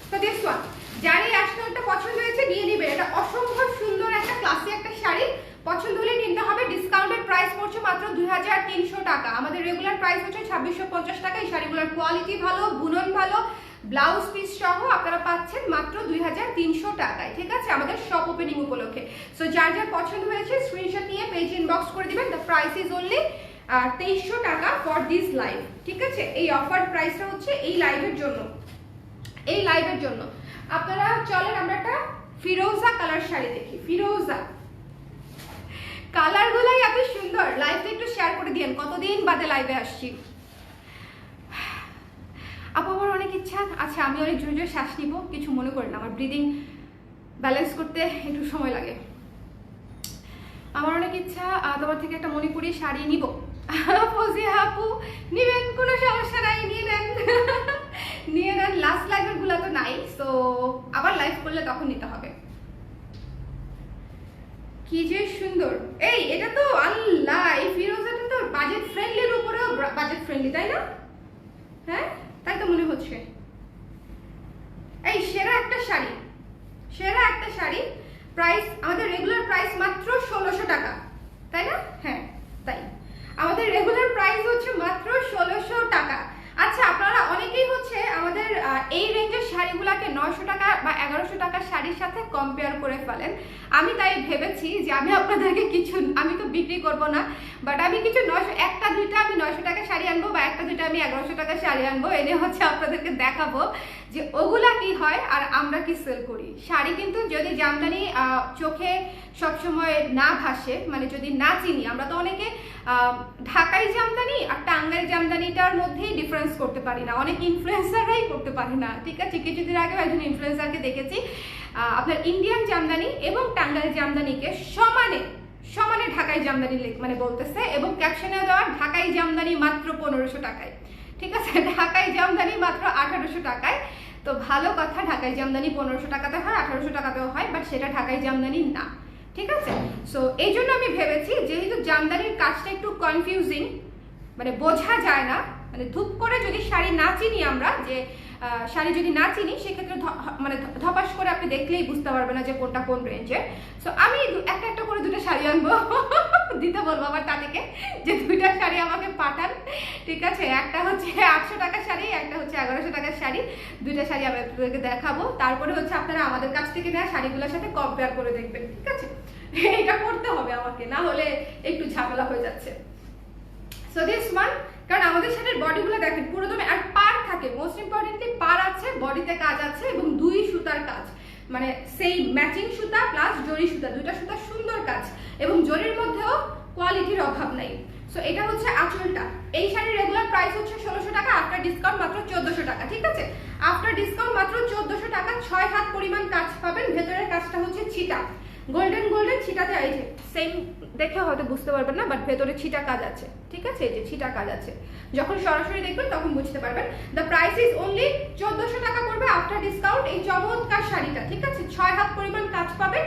Speaker 1: তো দিস ওয়ান, যার এই অ্যাশকালারটা পছন্দ হয়েছে নিয়ে নিবে, এটা অসম্ভব সুন্দর একটা ক্লাসি একটা শাড়ি, পছন্দ হলে নিতে হবে। ডিসকাউন্টেড প্রাইস পড়ছে মাত্র 2300 টাকা, আমাদের রেগুলার প্রাইস হচ্ছে 2650 টাকা। এই শাড়িগুলোর কোয়ালিটি ভালো, বুনন ভালো, ব্লাউজ পিস সহ আপনারা পাচ্ছেন মাত্র 2300 টাকায়। ঠিক আছে, আমাদের শপ ওপেনিং উপলক্ষে। সো যার যার পছন্দ হয়েছে স্ক্রিনশট নিয়ে পেজ ইনবক্স করে দিবেন। দ্য প্রাইস ইজ অনলি 2300 টাকা ফর দিস লাইভ। ঠিক আছে, এই অফার প্রাইসটা হচ্ছে এই লাইভের জন্য, এই লাইভের জন্য। আপনারা চলেন আমরা একটা ফিরোজা কালার শাড়ি দেখি। ফিরোজা কালার গুলাই এত সুন্দর, লাইভটা একটু শেয়ার করে দিন, কতদিন বাদে লাইভে আসছি। আপু আমার অনেক ইচ্ছা, আচ্ছা আমি অনেক জোরে জোরে শ্বাস নিব, কিছু মনে করেন না, আমার ব্রিদিং ব্যালেন্স করতে একটু সময় লাগে। আমার অনেক ইচ্ছা তোমার থেকে একটা মণিপুরি শাড়ি নিব। ফজিয়া আপু নিবেন, কোনো সমস্যা নাই, নিয়ে নেন নিয়ে নেন। লাস্ট লাইভের গুলা তো নাই, সো আবার লাইভ করলে তখন নিতে হবে। কি যে সুন্দর, এই এটা তো আল্লাহ, এই ফিরোজাটা তো বাজেট ফ্রেন্ডলির উপরেও বাজেট ফ্রেন্ডলি, তাই না? হ্যাঁ তাই তো মনে হচ্ছে। এই সেরা একটা শাড়ি, সেরা একটা শাড়ি, প্রাইস আমাদের রেগুলার প্রাইস মাত্র 1600 টাকা, তাই না? হ্যাঁ তাই, আমাদের রেগুলার প্রাইস হচ্ছে মাত্র 1600 টাকা। আচ্ছা আপনারা অনেকেই হচ্ছে আমাদের এই রেঞ্জের শাড়িগুলোকে 900 টাকা বা 1100 টাকার শাড়ির সাথে কম্পেয়ার করে ফেলেন। আমি তাই ভেবেছি যে আমি আপনাদেরকে কিছু, আমি তো বিক্রি করব না, বাট আমি কিছু 900, একটা দুইটা আমি 900 টাকার শাড়ি আনবো বা একটা দুইটা আমি 1100 টাকার শাড়ি আনবো, এনে হচ্ছে আপনাদেরকে দেখাবো যে ওগুলা কি হয় আর আমরা কি সেল করি। শাড়ি কিন্তু যদি জামদানি চোখে সবসময় না ভাসে, মানে যদি না চিনি, আমরা তো অনেকে ঢাকাই জামদানি আর টাঙ্গাইল জামদানিটার মধ্যেই ডিফারেন্স করতে পারি না, অনেক ইনফ্লুয়েন্সাররাই করতে পারে না। ঠিক আছে, কিছুদিন আগে একজন ইনফ্লুয়েন্সারকে দেখেছি আপনার ইন্ডিয়ান জামদানি এবং টাঙ্গাইল জামদানিকে সমানে সমানে ঢাকাই জামদানি মানে বলতেছে, এবং ক্যাপশনে দেওয়া ঢাকাই জামদানি মাত্র 1500 টাকায়। ঠিক আছে, ঢাকাই জামদানি মাত্র 1800 টাকায়। তো ভালো কথা, ঢাকাই জামদানি 1500 টাকাতে হয়, 1800 টাকাতেও হয়, বাট সেটা ঢাকাই জামদানি না। ঠিক আছে, সো এই জন্য আমি ভেবেছি যেহেতু জামদানির কাজটা একটু কনফিউজিং, মানে বোঝা যায় না, মানে ধূপ করে যদি শাড়ি না চিনি আমরা, যে শাড়ি যদি না চিনি সেক্ষেত্রে মানে ধপাস করে আপনি দেখলেই বুঝতে পারবেন না যে কোনটা কোন রেঞ্জের। সো আমি একটা একটা করে দুটো শাড়ি আনবো, দিতে বলবো আবার তাদেরকে যে দুইটা শাড়ি আমাকে পাঠান। ঠিক আছে, একটা হচ্ছে 800 টাকার শাড়ি, একটা হচ্ছে 1100 টাকার শাড়ি, দুইটা শাড়ি আমি আপনাদেরকে দেখাবো। তারপরে হচ্ছে আপনারা আমাদের কাছ থেকে নেওয়া শাড়িগুলোর সাথে কম্পেয়ার করে দেখবেন। ঠিক আছে, এটা করতে হবে আমাকে, না হলে একটু ঝামেলা হয়ে যাচ্ছে। সো দিস ওয়ান, কারণ আমাদের শাড়ির বডিগুলো দেখেন পুরো দমে, আর পার থাকে, মোস্ট ইম্পর্টেন্টলি পার আছে, বডিতে কাজ আছে এবং দুই সুতার কাজ, মানে সেই ম্যাচিং সুতা প্লাস জরি সুতা, দুইটা সুতার সুন্দর কাজ, এবং জরির মধ্যেও কোয়ালিটির অভাব নাই। সো এটা হচ্ছে আঁচলটা। এই শাড়ির রেগুলার প্রাইস হচ্ছে 1600 টাকা, আফটার ডিসকাউন্ট মাত্র 1400 টাকা। ঠিক আছে, আফটার ডিসকাউন্ট মাত্র 1400 টাকা, 6 হাত পরিমাণ কাজ পাবেন। ভেতরের কাজটা হচ্ছে ছিটা, গোল্ডেন গোল্ডেন ছিটাতে, এই যে সেম দেখে হয়তো বুঝতে পারবেন না, বাট ভেতরে ছিটা কাজ আছে। ঠিক আছে, এই যে ছিটা কাজ আছে, যখন সরাসরি দেখবেন তখন বুঝতে পারবেন। দ্য প্রাইস ইজ অনলি 1400 টাকা পড়বে আফটার ডিসকাউন্ট এই চমৎকার শাড়িটা। ঠিক আছে, 6 হাত পরিমাণ কাজ পাবেন,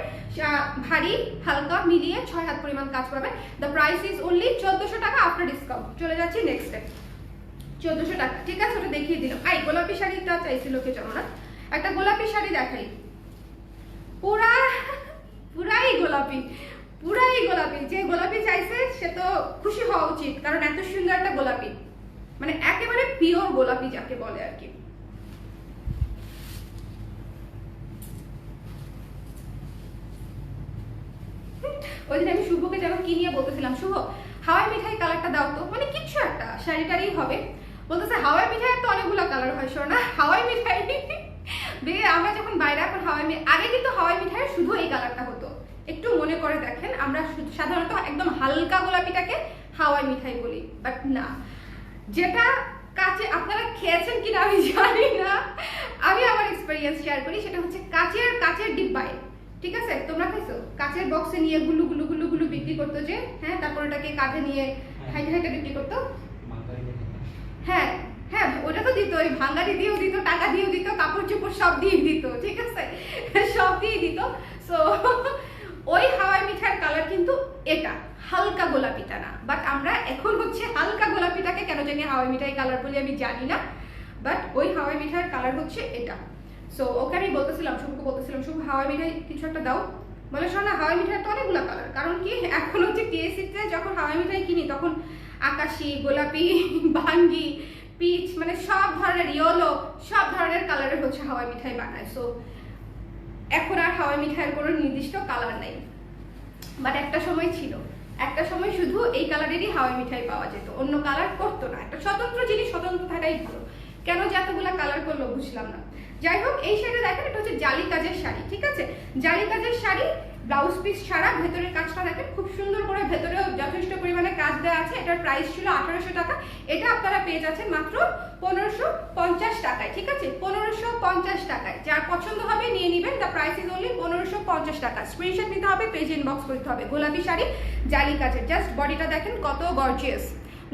Speaker 1: ভারী হালকা মিলিয়ে 6 হাত পরিমাণ কাজ পাবেন। দ্য প্রাইস ইজ অনলি 1400 টাকা আফটার ডিসকাউন্ট। চলে যাচ্ছি নেক্সট স্টেপ, 1400 টাকা। ঠিক আছে, ওটা দেখিয়ে দিলাম। এই গোলাপি শাড়িটা চাইছিল কে জানো না, একটা গোলাপি শাড়ি দেখাই। পুরা পুরাই গোলাপি, পুরাই গোলাপি। যে গোলাপি চাইছে সে তো খুশি হওয়া উচিত, কারণ এত সুন্দর একটা গোলাপি, মানে একেবারে পিওর গোলাপি যাকে বলে আর কি। ওই দিন আমি শুভকে যেন কি নিয়ে বলতেছিলাম, শুভ হাওয়াই মিঠাই কালারটা দাও তো, মানে কিছু একটা শাড়িটারই হবে। বলতেছে হাওয়াই মিঠাইয়ের তো অনেকগুলো কালার হয়, শোনো না হাওয়াই মিঠাই দিয়ে আমরা যখন বাইরে এখন আগে কিন্তু হাওয়াই মিঠাইয়ের শুধু এই কালারটা হতো। একটু মনে করে দেখেন, আমরা সাধারণত একদম হালকা গোলাপিটাকে হাওয়াই মিঠাই বলি, বাট না, যেটা কাচে আপনারা খেয়েছেন কিনা আমি জানি না, আমি আমার এক্সপেরিয়েন্স শেয়ার করি। সেটা হচ্ছে কাচের ডিব্বায়, ঠিক আছে, তোমরা খাইছো কাচের বক্সে নিয়ে গুলু গুলু গুলু গুলু বিক্রি করতো যে, হ্যাঁ, তারপর ওটাকে কাঁধে নিয়ে হাইটে হাইটে বিক্রি করতো। হ্যাঁ হ্যাঁ, ওটা তো দিত, ওই ভাঙ্গারি দিয়েও দিত, টাকা দিয়েও দিত, কাপড় চোপড় সব দিয়ে দিত, ঠিক আছে, সব দিয়ে দিত। সো ওই হাওয়াই মিঠাইয়ের কালার কিন্তু এটা, হালকা গোলাপিটা না। বাট আমরা এখন হচ্ছে হালকা গোলাপিটাকে কেন জানি হাওয়াই মিঠাই কালার বলে আমি জানি না, বাট ওই হাওয়াই মিঠাইয়ের কালার হচ্ছে এটা। সো ওকে আমি বলতেছিলাম, শুভকে বলতেছিলাম, শুভ হাওয়াই মিঠাই কিছু একটা দাও। বলে শোনা হাওয়াই মিঠাইয়ের তো অনেকগুলো কালার, কারণ কি এখন হচ্ছে কেএসিতে যখন হাওয়াই মিঠাই কিনি তখন আকাশি, গোলাপি, ভাঙ্গি, পিচ, মানে সব ধরনের ইয়েলো, সব ধরনের কালারের হচ্ছে হাওয়াই মিঠাই বানায়। সো এখন আর হাওয়াই মিঠাইয়ের কোনো নির্দিষ্ট কালার নেই, বাট একটা সময় ছিল, একটা সময় শুধু এই কালারেরই হাওয়াই মিঠাই পাওয়া যেত, অন্য কালার করতো না। একটা স্বতন্ত্র জিনিস স্বতন্ত্র থাকাই ভালো, কেন যে এতগুলা কালার করলো বুঝলাম না। যাই হোক, এই শাড়িটা দেখেন, এটা হচ্ছে জালি কাজের শাড়ি, ঠিক আছে, জালি কাজের শাড়ি, ব্লাউজ পিস ছাড়া, ভেতরের কাজটা দেখেন খুব সুন্দর করে, ভেতরেও যথেষ্ট পরিমাণে কাজ দেওয়া আছে। এটার প্রাইস ছিল 1800 টাকা, এটা আপনারা পেয়ে যাচ্ছেন মাত্র 1550 টাকায়, ঠিক আছে, 1550 টাকায়। যার পছন্দ হবে নিয়ে নেবেন, দ্য প্রাইস ইজ অনলি 1550 টাকা। স্ক্রিনশট নিতে হবে, পেজ ইনবক্স করতে হবে। গোলাপি শাড়ি, জালি কাজের, জাস্ট বডিটা দেখেন কত গর্জিয়াস,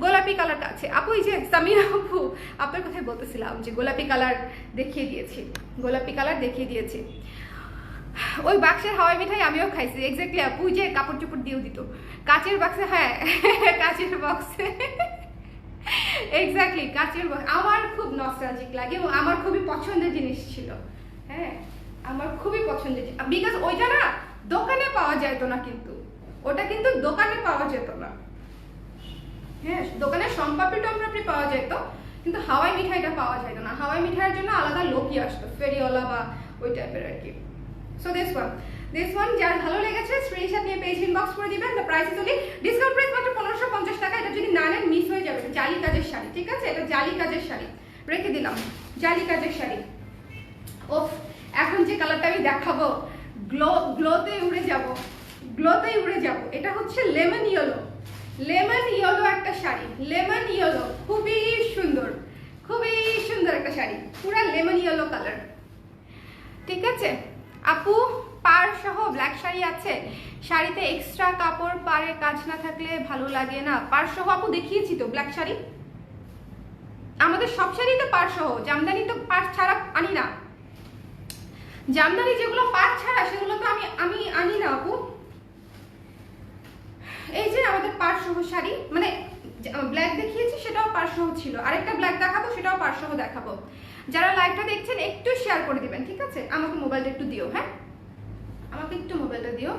Speaker 1: গোলাপি কালার আছে। আপু এই যে সামিরা আপু, আপনার কথাই বলতেছিলাম যে গোলাপি কালার দেখিয়ে দিয়েছি, গোলাপি কালার দেখিয়ে দিয়েছি। ওই বাক্সের হাওয়াই মিঠাই আমিও খাইছি, এক্স্যাক্টলি আপু, যে কাপড় চোপড় দিয়েও দিত কাচের বাক্সে, হ্যাঁ কাচের বক্সে, এক্স্যাক্টলি কাচের বক্স। আমার খুব নস্টালজিক লাগে এবং আমার খুবই পছন্দের জিনিস ছিল, হ্যাঁ আমার খুবই পছন্দের, বিকজ ওইটা না দোকানে পাওয়া যেত না, কিন্তু ওটা কিন্তু দোকানে পাওয়া যেত না, হ্যাঁ দোকানে সম্পাপড়ি টম্পাপড়ি পাওয়া যেত, কিন্তু হাওয়াই মিঠাইটা পাওয়া যেত না। হাওয়াই মিঠাইয়ের জন্য আলাদা লোকই আসতো, ফেরিওয়ালা বা ওই টাইপের আর কি। সো দিস ওয়ান যার ভালো লেগেছে স্ক্রিনশট নিয়ে পেজ ইনবক্স করে দিবেন। The price is only, discount price মাত্র 1550 টাকা। এটা যদি না নেন মিস হয়ে যাবে। জালি কাজের শাড়ি, ঠিক আছে, এটা জালি কাজের শাড়ি, রেখে দিলাম, জালি কাজের শাড়ি। ওফ, এখন যে কালারটা আমি দেখাবো, গ্লোতে উড়ে যাব, গ্লোতেই উড়ে যাব। এটা হচ্ছে লেমন ইয়েলো, লেমন ইয়েলো একটা শাড়ি, লেমন ইয়েলো, খুবই সুন্দর, খুবই সুন্দর একটা শাড়ি, পুরা লেমন ইয়েলো কালার, ঠিক আছে। আপু পাড় সহ ব্ল্যাক শাড়ি আছে, শাড়িতে এক্সট্রা কাপড় পাড়ে কাজ না থাকলে ভালো লাগে না। পাড় সহ আপু দেখিয়েছি তো ব্ল্যাক শাড়ি, আমাদের সব শাড়িতে পাড় সহ, জামদানি তো পাড় ছাড়া আনি না, জামদানি যেগুলো পাড় ছাড়া সেগুলো তো আমি আনি না আপু। এই যে আমাদের পাড় সহ শাড়ি, মানে ব্ল্যাক দেখিয়েছি সেটাও পাড় সহ ছিল, আরেকটা ব্ল্যাক দেখাবো সেটাও পাড় সহ দেখাবো। যারা লাইভটা দেখছেন একটু শেয়ার করে দিবেন, ঠিক আছে, আমাকে মোবাইলটা একটু দিও, হ্যাঁ আমাকে একটু মোবাইলটা দিও।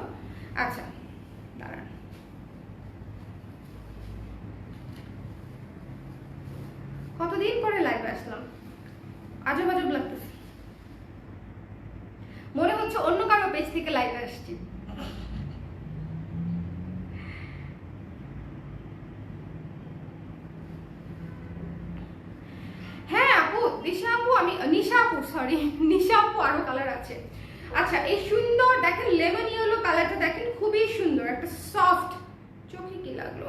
Speaker 1: আচ্ছা দাঁড়ান, কতদিন পরে লাইভে আসলাম, আজব আজব লাগতেছে, মনে হচ্ছে অন্য কারো পেজ থেকে লাইভে আসছি। হ্যাঁ আপু, দিশা আপু, আমি নিশা আপু, সরি নিশা আপু, আরো কালার আছে। আচ্ছা এই সুন্দর দেখেন লেমন ইয়েলো কালারটা দেখেন, খুবই সুন্দর একটা সফট, চোখে কি লাগলো,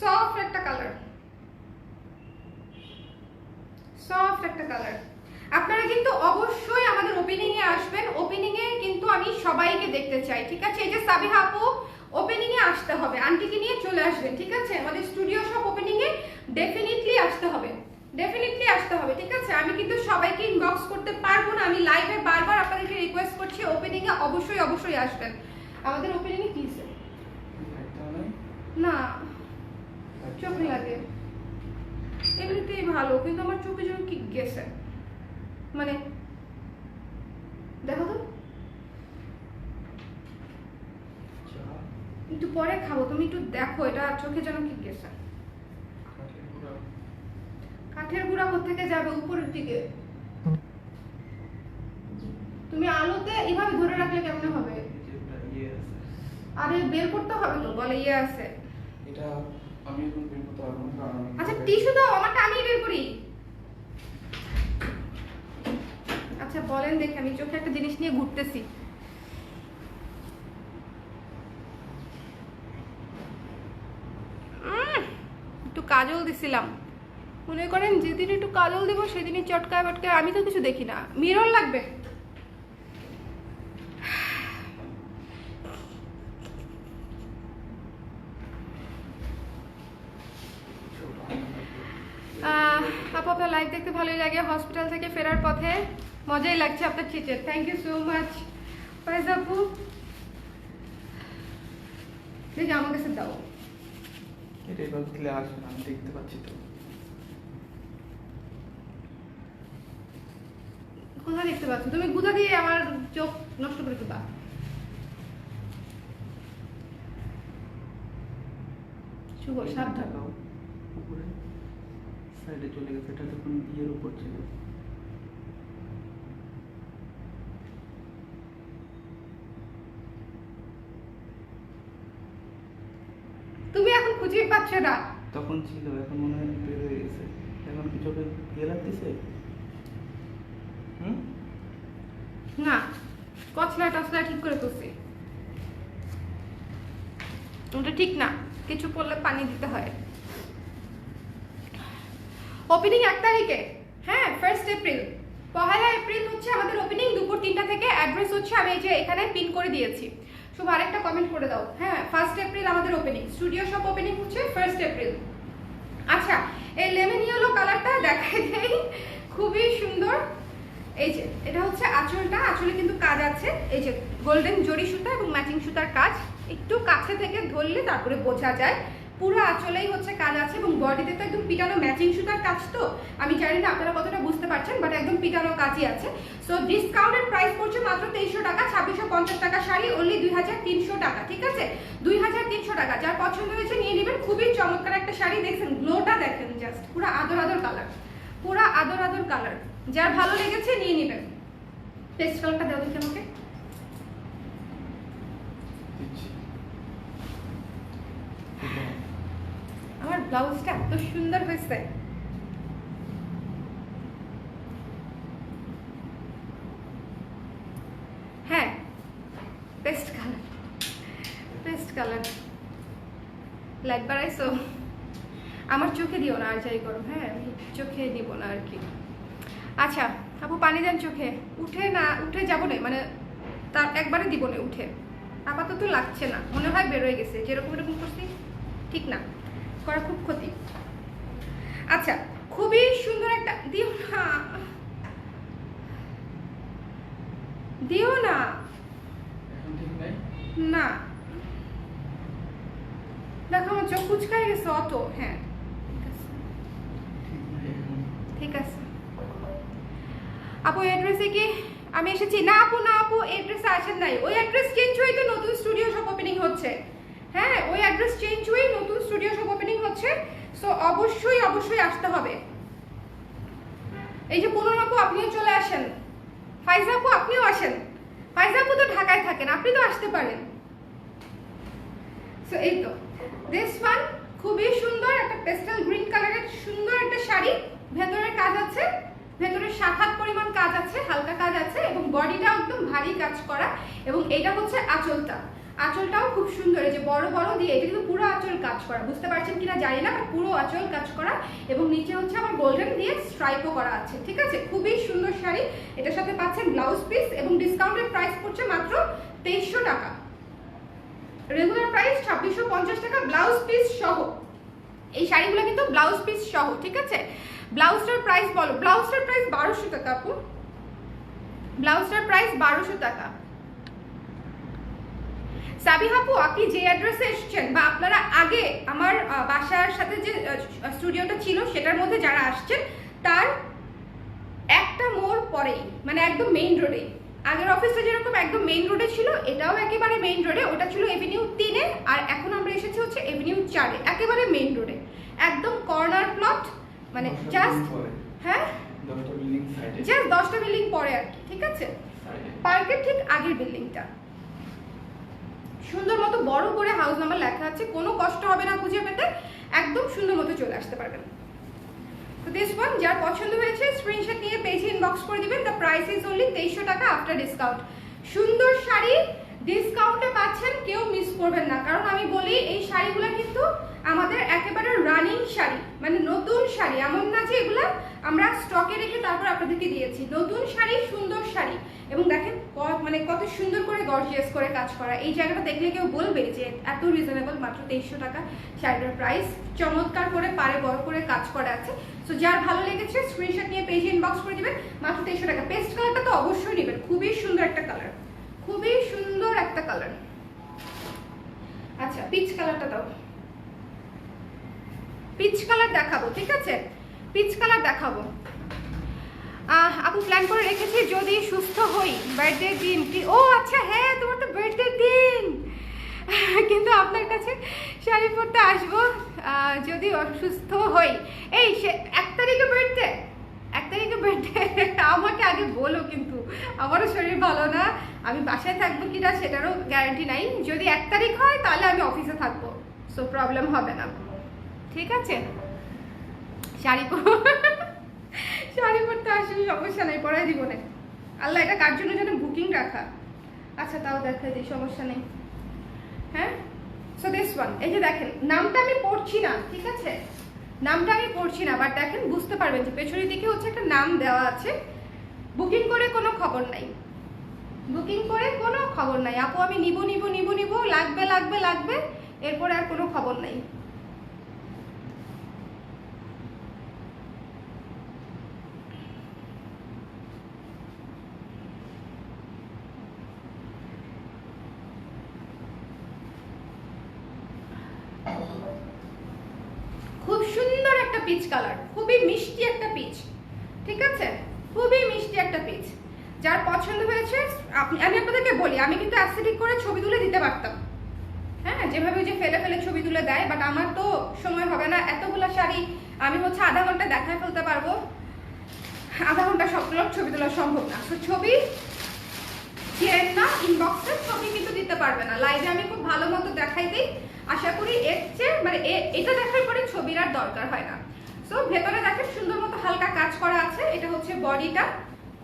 Speaker 1: সফট একটা কালার, সফট একটা কালার। আপনারা কিন্তু অবশ্যই আমাদের ওপেনিং এ আসবেন, ওপেনিং এ কিন্তু আমি সবাইকে দেখতে চাই, ঠিক আছে। এই যে সাবিহা আপু, ওপেনিং এ আসতে হবে, আন্টিকে নিয়ে চলে আসবেন, ঠিক আছে, আমাদের স্টুডিও সব ওপেনিং এ ডেফিনেটলি আসতে হবে, ডেফিনেটলি আসতে হবে, ঠিক আছে। আমি কিন্তু সবাইকে ইনবক্স করতে পারবো না, আমি লাইভে বারবার আপনাদেরকে রিকোয়েস্ট করছি ওপেনিং এ অবশ্যই অবশ্যই আসবেন। আমাদের ওপেনিং এ কি না চোখ লাগে, এমনিতেই ভালো, কিন্তু আমার চোখে যেন কি গেছে, মানে দেখো তো একটু পরে খাবো, তুমি একটু দেখো এটা চোখে যেন কি গেছে। কাঠের গুঁড়া কোত্থেকে যাবে উপরের দিকে? তুমি আলোতে এইভাবে ধরে রাখলে কেমনে হবে? আরে বের করতে হবে তো, বলে ইয়ে আছে।
Speaker 2: এটা আমি এখন বের করতে পারবো না।
Speaker 1: আচ্ছা টিস্যু দাও, আমারটা আমি বের করি। আচ্ছা বলেন দেখি, আমি চোখে একটা জিনিস নিয়ে ঘুরতেছি। একটু কাজল দিছিলাম, মনে করেন যেদিন একটু কাজল দিব সেদিনই চটকায় বটকায়, আমি তো কিছু দেখি না। মিরর লাগবে? আপু আপনার লাইভ দেখতে ভালোই লাগে, হসপিটাল থেকে ফেরার পথে মজাই লাগছে আপনার চিচের। থ্যাংক ইউ সো মাচ ফাইজ আপু। দেখি আমার কাছে দাও।
Speaker 2: এটা এবার দিলে আসবে না, আমি দেখতে পাচ্ছি তো।
Speaker 1: কোথায় দেখতে পাচ্ছ তুমি? গুদা দিয়ে আমার চোখ নষ্ট করে দিবা। শুভ সাবধান।
Speaker 2: উপরে সাইডে চলে গেছে, এটা তখন ইয়ের উপর ছিল।
Speaker 1: তুমি এখন খুঁজেই পাচ্ছ না।
Speaker 2: তখন ছিল, এখন মনে হয় বের হয়ে গেছে। এখন কি চোখে ইয়ে লাগতেছে?
Speaker 1: না, কচলা টচলা ঠিক করে তুলছি। ওটা ঠিক না, কিছু পড়লে পানি দিতে হয়। ওপেনিং 1 তারিখে, হ্যাঁ 1 এপ্রিল, 1 এপ্রিল হচ্ছে আমাদের ওপেনিং দুপুর 3টা থেকে। অ্যাড্রেস হচ্ছে আমি এই যে এখানে পিন করে দিয়েছি। শুভ আরেকটা কমেন্ট করে দাও। হ্যাঁ 1 এপ্রিল আমাদের ওপেনিং, স্টুডিও শপ ওপেনিং হচ্ছে 1 এপ্রিল। আচ্ছা এই লেমন ইয়েলো কালারটা দেখাই দেই, খুবই সুন্দর। এই যে এটা হচ্ছে আঁচলটা, আঁচলে কিন্তু কাজ আছে, এই যে গোল্ডেন জরি সুতা এবং ম্যাচিং সুতার কাজ। একটু কাছে থেকে ধরলে তারপরে বোঝা যায়, পুরো আঁচলেই হচ্ছে কাজ আছে। এবং বডিতে তো একদম পিটানো ম্যাচিং সুতার কাজ। তো আমি জানি না আপনারা কতটা বুঝতে পারছেন, বাট একদম পিটানো কাজই আছে। সো ডিসকাউন্টেড প্রাইস পড়ছে মাত্র 2300 টাকা, 2650 টাকা শাড়ি, অনলি 2300 টাকা। ঠিক আছে, 2300 টাকা। যার পছন্দ হয়েছে নিয়ে নেবেন। খুবই চমৎকার একটা শাড়ি, দেখছেন গ্লোটা দেখেন, জাস্ট পুরো আদর আদর কালার, পুরো আদর আদর কালার। যার ভালো লেগেছে নিয়ে নেবেন। পেস্ট কালারটা দাও দেখি আমাকে। আমার ব্লাউজটা এত সুন্দর হয়েছে। হ্যাঁ paste colour, paste colour. Light বাড়াইছো? আমার চোখে দিও না আর যাই করো, হ্যাঁ আমি চোখে দিব না আর কি। আচ্ছা আপু পানি দেন চোখে। উঠে না, উঠে যাবো না, মানে তার একবারে দিব না উঠে। আপাতত লাগছে না, মনে হয় বেরোয় গেছে। যেরকম এরকম করছি ঠিক না, করা খুব ক্ষতি। আচ্ছা খুবই সুন্দর একটা, দিও না, দিও না, না দেখো আমার চোখ কুচকাই গেছে অত। হ্যাঁ ঠিক আছে আপু। অ্যাড্রেসে কি আমি এসেছি? না আপু, না আপু অ্যাড্রেসে আসেন নাই। ওই অ্যাড্রেস চেঞ্জ হয়ে তো নতুন স্টুডিও শপ ওপেনিং হচ্ছে। হ্যাঁ ওই অ্যাড্রেস চেঞ্জ হয়ে নতুন স্টুডিও শপ ওপেনিং হচ্ছে। সো অবশ্যই অবশ্যই আসতে হবে। এই যে পুনর আপু আপনিও চলে আসেন, ফাইজা আপু আপনিও আসেন। ফাইজা আপু তো ঢাকায় থাকেন, আপনি তো আসতে পারেন। সো এই তো দিস ওয়ান খুবই সুন্দর একটা পেস্টেল গ্রিন কালারের সুন্দর একটা শাড়ি। ভেতরের কাজ আছে, ভেতরে 7 হাত পরিমাণ কাজ আছে, হালকা কাজ আছে এবং বডিটা একদম ভারী কাজ করা। এবং এটা হচ্ছে আঁচলটা, আঁচলটাও খুব সুন্দর, এই যে বড় বড় দিয়ে, এটা কিন্তু পুরো আঁচল কাজ করা। বুঝতে পারছেন কিনা জানি না, বাট পুরো আঁচল কাজ করা। এবং নিচে হচ্ছে আমার গোল্ডেন দিয়ে স্ট্রাইপও করা আছে। ঠিক আছে, খুবই সুন্দর শাড়ি। এটার সাথে পাচ্ছেন ব্লাউজ পিস এবং ডিসকাউন্টেড প্রাইস পড়ছে মাত্র 2300 টাকা। রেগুলার প্রাইস 2650 টাকা ব্লাউজ পিস সহ। এই শাড়িগুলো কিন্তু ব্লাউজ পিস সহ। ঠিক আছে, ব্লাউজটার প্রাইস বলো। ব্লাউজটার প্রাইস 1200 টাকা আপু, ব্লাউজটার প্রাইস 1200 টাকা। সাবিহা আপু আপনি যে অ্যাড্রেসে এসেছেন বা আপনারা আগে আমার বাসার সাথে যে স্টুডিওটা ছিল সেটার মধ্যে যারা আসছেন, তার একটা মোড় পরেই, মানে একদম মেইন রোডেই আগের অফিসটা যেরকম একদম মেইন রোডে ছিল, এটাও একেবারে মেইন রোডে। ওটা ছিল এভিনিউ 3-এ, আর এখন আমরা এসেছি হচ্ছে এভিনিউ 4-এ, একেবারে মেইন রোডে, একদম কর্নার প্লট, মানে জাস্ট হ্যাঁ জাস্ট 10টা বিল্ডিং পরে আর কি, ঠিক আছে? পার্কের ঠিক আগের বিল্ডিংটা, সুন্দর মতো বড় করে হাউস নাম্বার লেখা আছে, কোনো কষ্ট হবে না খুঁজে পেতে, একদম সুন্দর মতো চলে আসতে পারবেন। তো দিস ওয়ান যার পছন্দ হয়েছে স্ক্রিনশট নিয়ে পেজে ইনবক্স করে দিবেন। দ্য প্রাইস ইজ অনলি 2300 টাকা আফটার ডিসকাউন্ট। সুন্দর শাড়ি ডিসকাউন্টে পাচ্ছেন, কেউ মিস করবেন না, কারণ আমি বলি এই শাড়িগুলো কিন্তু আমাদের একেবারে রানিং শাড়ি, মানে নতুন শাড়ি, এমন না যে এগুলা আমরা স্টকে রেখে তারপর আপনাদেরকে দিয়েছি। নতুন শাড়ি, সুন্দর শাড়ি, এবং দেখেন মানে কত সুন্দর করে গর্জিয়াস করে কাজ করা। এই জায়গাটা দেখলে কেউ বলবে যে এত রিজনেবল, মাত্র 2300 টাকা শাড়িটার প্রাইস, চমৎকার করে পাড়ে বড় করে কাজ করা আছে। সো যার ভালো লেগেছে স্ক্রিনশট নিয়ে পেজে ইনবক্স করে দিবেন, মাত্র 2300 টাকা। পেস্ট কালারটা তো অবশ্যই নেবেন, খুবই সুন্দর একটা কালার, খুবই সুন্দর একটা কালার। আচ্ছা পিচ কালারটা দাও, পিচ কালার দেখাবো, ঠিক আছে? পিচ কালার দেখাবো। আপু প্ল্যান করে রেখেছি যদি সুস্থ হই বার্থডে দিন কি? ও আচ্ছা হ্যাঁ, তোমার তো বার্থডে দিন, কিন্তু আপনার কাছে শাড়ি পরতে আসবো যদি অসুস্থ হই। এই 1 তারিখে বার্থডে, 1 তারিখে বার্থডে, আমাকে আগে বলো, কিন্তু আমারও শরীর ভালো না, আমি বাসায় থাকবো কিনা সেটারও গ্যারান্টি নাই। যদি 1 তারিখ হয় তাহলে আমি অফিসে থাকবো, সো প্রবলেম হবে না, ঠিক আছে? শাড়ি শাড়ি পরতে আসলে সমস্যা নেই, পরাই দিব না। আল্লাহ এটা কার জন্য যেন বুকিং রাখা। আচ্ছা তাও দেখাই দিই, সমস্যা নেই। হ্যাঁ, সো দিস ওয়ান, এই যে দেখেন নামটা আমি পড়ছি না, ঠিক আছে? নামটা আমি পড়ছি না, বাট দেখেন বুঝতে পারবেন যে পেছনের দিকে হচ্ছে একটা নাম দেওয়া আছে। বুকিং করে কোনো খবর নাই, বুকিং করে কোনো খবর নাই। আপু আমি নিব নিব নিব নিব, লাগবে লাগবে লাগবে, এরপরে আর কোনো খবর নাই। খুব সুন্দর একটা পিচ কালার, খুবই মিষ্টি একটা পিচ, ঠিক আছে? খুবই মিষ্টি একটা পিচ। যার পছন্দ হয়েছে আমি আপনাদেরকে বলি, আমি কিন্তু অ্যাস্থেটিক করে ছবি তুলে দিতে পারতাম, হ্যাঁ, যেভাবে যে ফেলে ফেলে ছবি তুলে দেয়, বাট আমার তো সময় হবে না। এতগুলো শাড়ি আমি হচ্ছে আধা ঘন্টা দেখায় ফেলতে পারবো, আধা ঘন্টা সবগুলোর ছবি তোলা সম্ভব না। তো ছবি চেন না, ইনবক্সে ছবি কিন্তু দিতে পারবে না, লাইভে আমি খুব ভালো মতো দেখাই দিই। আশা করি এর চেয়ে মানে এটা দেখার পরে ছবির আর দরকার হয় না। সো ভেতরে দেখেন সুন্দর মতো হালকা কাজ করা আছে, এটা হচ্ছে বডিটা।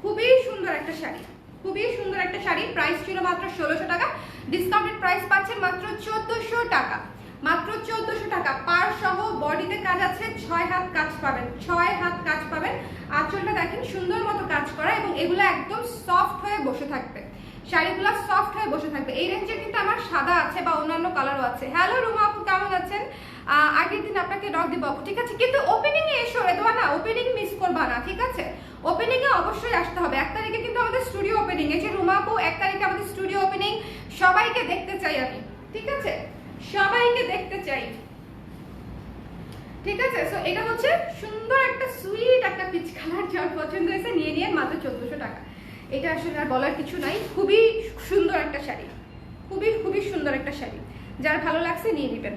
Speaker 1: খুবই সুন্দর একটা শাড়ি, খুবই সুন্দর একটা শাড়ি। প্রাইস ছিল মাত্র 1600 টাকা, ডিসকাউন্টেড প্রাইস পাচ্ছেন মাত্র 1400 টাকা, মাত্র 1400 টাকা। পার সহ বডিতে কাজ আছে, 6 হাত কাজ পাবেন, 6 হাত কাজ পাবেন। আঁচলটা দেখেন সুন্দর মতো কাজ করা, এবং এগুলো একদম সফট হয়ে বসে থাকবে, শাড়িগুলো সফট হয়ে বসে থাকবে। এই রেঞ্জের কিন্তু আমার সাদা আছে বা অন্যান্য কালারও আছে। হ্যালো রুমা আপু, কেমন আছেন? আগের দিন আপনাকে নক দিব আপু, ঠিক আছে? কিন্তু ওপেনিং এ এসো রে, না ওপেনিং মিস করবা না, ঠিক আছে? ওপেনিং এ অবশ্যই আসতে হবে। 1 তারিখে কিন্তু আমাদের স্টুডিও ওপেনিং, এই যে রুমা আপু 1 তারিখে আমাদের স্টুডিও ওপেনিং, সবাইকে দেখতে চাই আমি, ঠিক আছে? সবাইকে দেখতে চাই, ঠিক আছে? সো এটা হচ্ছে সুন্দর একটা সুইট একটা পিচ কালার, যার পছন্দ হয়েছে নিয়ে নিয়ে মাত্র 1400 টাকা। এটা আসলে আর বলার কিছু নাই, খুবই সুন্দর একটা শাড়ি, খুবই খুবই সুন্দর একটা শাড়ি। যার ভালো লাগছে নিয়ে নেবেন।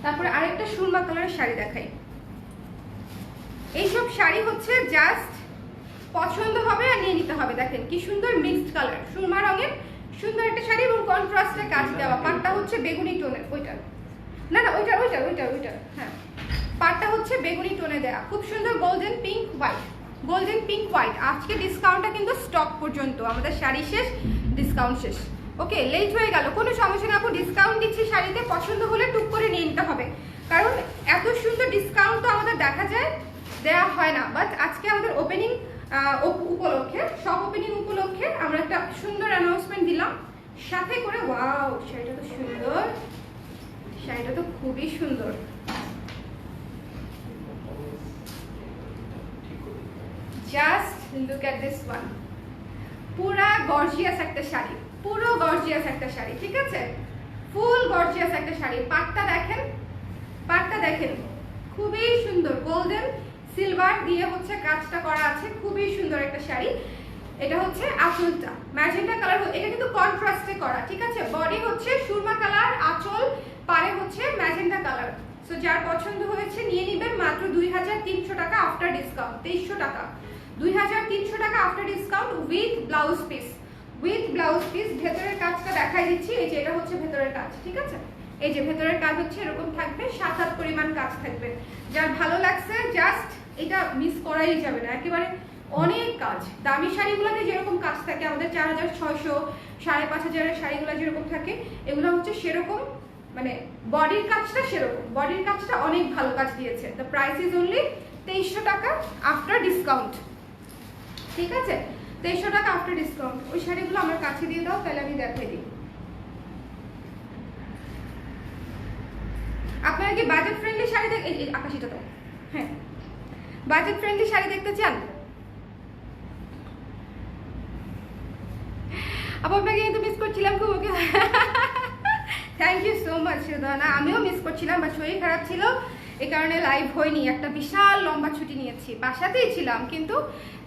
Speaker 1: তারপরে আরেকটা সুরমা কালারের শাড়ি দেখাই। এইসব শাড়ি হচ্ছে জাস্ট পছন্দ হবে আর নিয়ে নিতে হবে। দেখেন কি সুন্দর মিক্সড কালার, সুরমা রঙের সুন্দর একটা শাড়ি, এবং কন্ট্রাস্টে কাজ দেওয়া। পাটটা হচ্ছে বেগুনি টোনের, ওইটা না না ওইটা ওইটা ওইটা ওইটা হ্যাঁ, পাটটা হচ্ছে বেগুনি টোনে দেওয়া, খুব সুন্দর golden pink white, golden pink white. আজকে ডিসকাউন্টটা কিন্তু স্টক পর্যন্ত, আমাদের শাড়ি শেষ, ডিসকাউন্ট শেষ। ওকে, লেট হয়ে গেল, কোনো সমস্যা না আপু, ডিসকাউন্ট দিচ্ছি শাড়িতে, পছন্দ হলে টুক করে নিয়ে নিতে হবে, কারণ এত সুন্দর ডিসকাউন্ট তো আমাদের দেখা যায় দেওয়া হয় না। বাট আজকে আমাদের ওপেনিং উপলক্ষে, সব ওপেনিং উপলক্ষে আমরা একটা সুন্দর অ্যানাউন্সমেন্ট দিলাম সাথে করে। ওয়াও, শাড়িটা তো সুন্দর, শাড়িটা তো খুবই সুন্দর। Just look at this one, পুরা গর্জিয়াস একটা শাড়ি, পুরো গর্জিয়াস একটা শাড়ি, ঠিক আছে? ফুল গর্জিয়াস একটা শাড়ি। পাটটা দেখেন, পাটটা দেখেন, খুবই সুন্দর, গোল্ডেন সিলভার দিয়ে হচ্ছে কাজটা করা আছে, খুবই সুন্দর একটা শাড়ি। এটা হচ্ছে আঁচলটা ম্যাজেন্টা কালার, এটা কিন্তু কন্ট্রাস্টে করা, ঠিক আছে। বডি হচ্ছে সুরমা কালার, আঁচল পারে হচ্ছে ম্যাজেন্টা কালার। সো যার পছন্দ হয়েছে নিয়ে নেবেন মাত্র 2300 টাকা আফটার ডিসকাউন্ট, 2300 টাকা, 2300 টাকা after discount with blouse piece, with blouse piece. ভেতরের কাজটা দেখাই দিচ্ছি, এই যে এটা হচ্ছে ভেতরের কাজ, ঠিক আছে। এই যে ভেতরের কাজ হচ্ছে এরকম থাকবে, 7-8 পরিমাণ কাজ থাকবে। যার ভালো লাগছে জাস্ট এটা মিস করাই যাবে না, একেবারে অনেক কাজ। দামি শাড়িগুলোতে যেরকম কাজ থাকে আমাদের 4600 5500 এর শাড়িগুলো যেরকম থাকে, এগুলো হচ্ছে সেরকম, মানে বডির কাজটা সেরকম, বডির কাজটা অনেক ভালো কাজ দিয়েছে। দ্য প্রাইস ইজ অনলি 2300 টাকা আফটার ডিসকাউন্ট, ঠিক আছে। 2300 টাকা আফটার ডিসকাউন্ট। ওই শাড়িগুলো আমার কাছে দিয়ে দাও, তাহলে আমি দেখাই দিই। আপনারা কি বাজেট ফ্রেন্ডলি শাড়ি এই আকাশিটা দাও, হ্যাঁ বাজেট ফ্রেন্ডলি শাড়ি দেখতে চান? আপনাকে কিন্তু মিস করছিলাম খুব, okay thank you so much না, আমিও মিস করছিলাম, বা শরীর খারাপ ছিল এই কারণে লাইভ হয়নি। একটা বিশাল লম্বা ছুটি নিয়েছি, বাসাতেই ছিলাম কিন্তু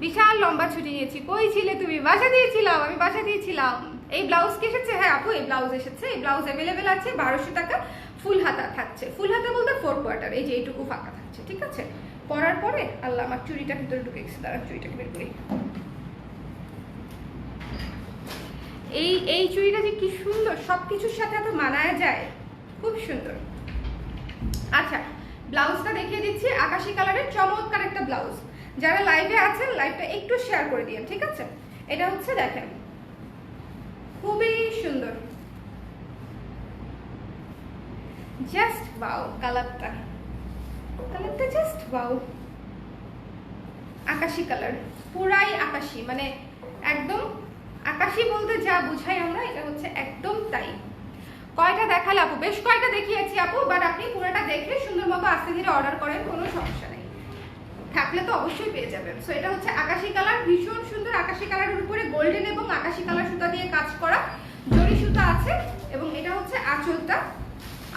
Speaker 1: বিশাল লম্বা ছুটি নিয়েছি। কই ছিলে তুমি? বাসাতেই ছিলাম, আমি বাসাতেই ছিলাম। এই ব্লাউজ কি এসেছে? হ্যাঁ আপু এই ব্লাউজ এসেছে, এই ব্লাউজ অ্যাভেলেবেল আছে 1200 টাকা, ফুল হাতা থাকছে, ফুল হাতা বলতে 4 কোয়ার্টার, এই যে এইটুকু ফাঁকা থাকছে, ঠিক আছে। পরার পরে আল্লাহ আমার চুড়িটা ভিতরে ঢুকে গেছে, দাঁড়া চুড়িটাকে বের করি। এই চুড়িটা যে কি সুন্দর, সবকিছুর সাথে এত মানায় যায়, খুব সুন্দর। আচ্ছা ব্লাউজটা দেখিয়ে দিচ্ছি, আকাশি কালারের চমৎকার একটা ব্লাউজ। যারা লাইভে আছেন লাইভটা একটু শেয়ার করে দিন, ঠিক আছে। এটা হচ্ছে দেখেন খুবই সুন্দর, জাস্ট ওয়াও, কালারটা জাস্ট ওয়াও। আকাশি কালার, পুরাই আকাশি, মানে একদম আকাশি বলতে যা বুঝাই আমরা, এটা হচ্ছে একদম তাই। কয়টা দেখালে আপু? বেশ কয়টা দেখিয়েছি আপু, বাট আপনি পুরোটা দেখে সুন্দর মতো আস্তে ধীরে অর্ডার করেন, কোনো সমস্যা নেই, থাকলে তো অবশ্যই পেয়ে যাবেন। সো এটা হচ্ছে আকাশি কালার, ভীষণ সুন্দর। আকাশি কালারের উপরে গোল্ডেন এবং আকাশি কালার সুতা দিয়ে কাজ করা, জরি সুতা আছে। এবং এটা হচ্ছে আঁচলটা,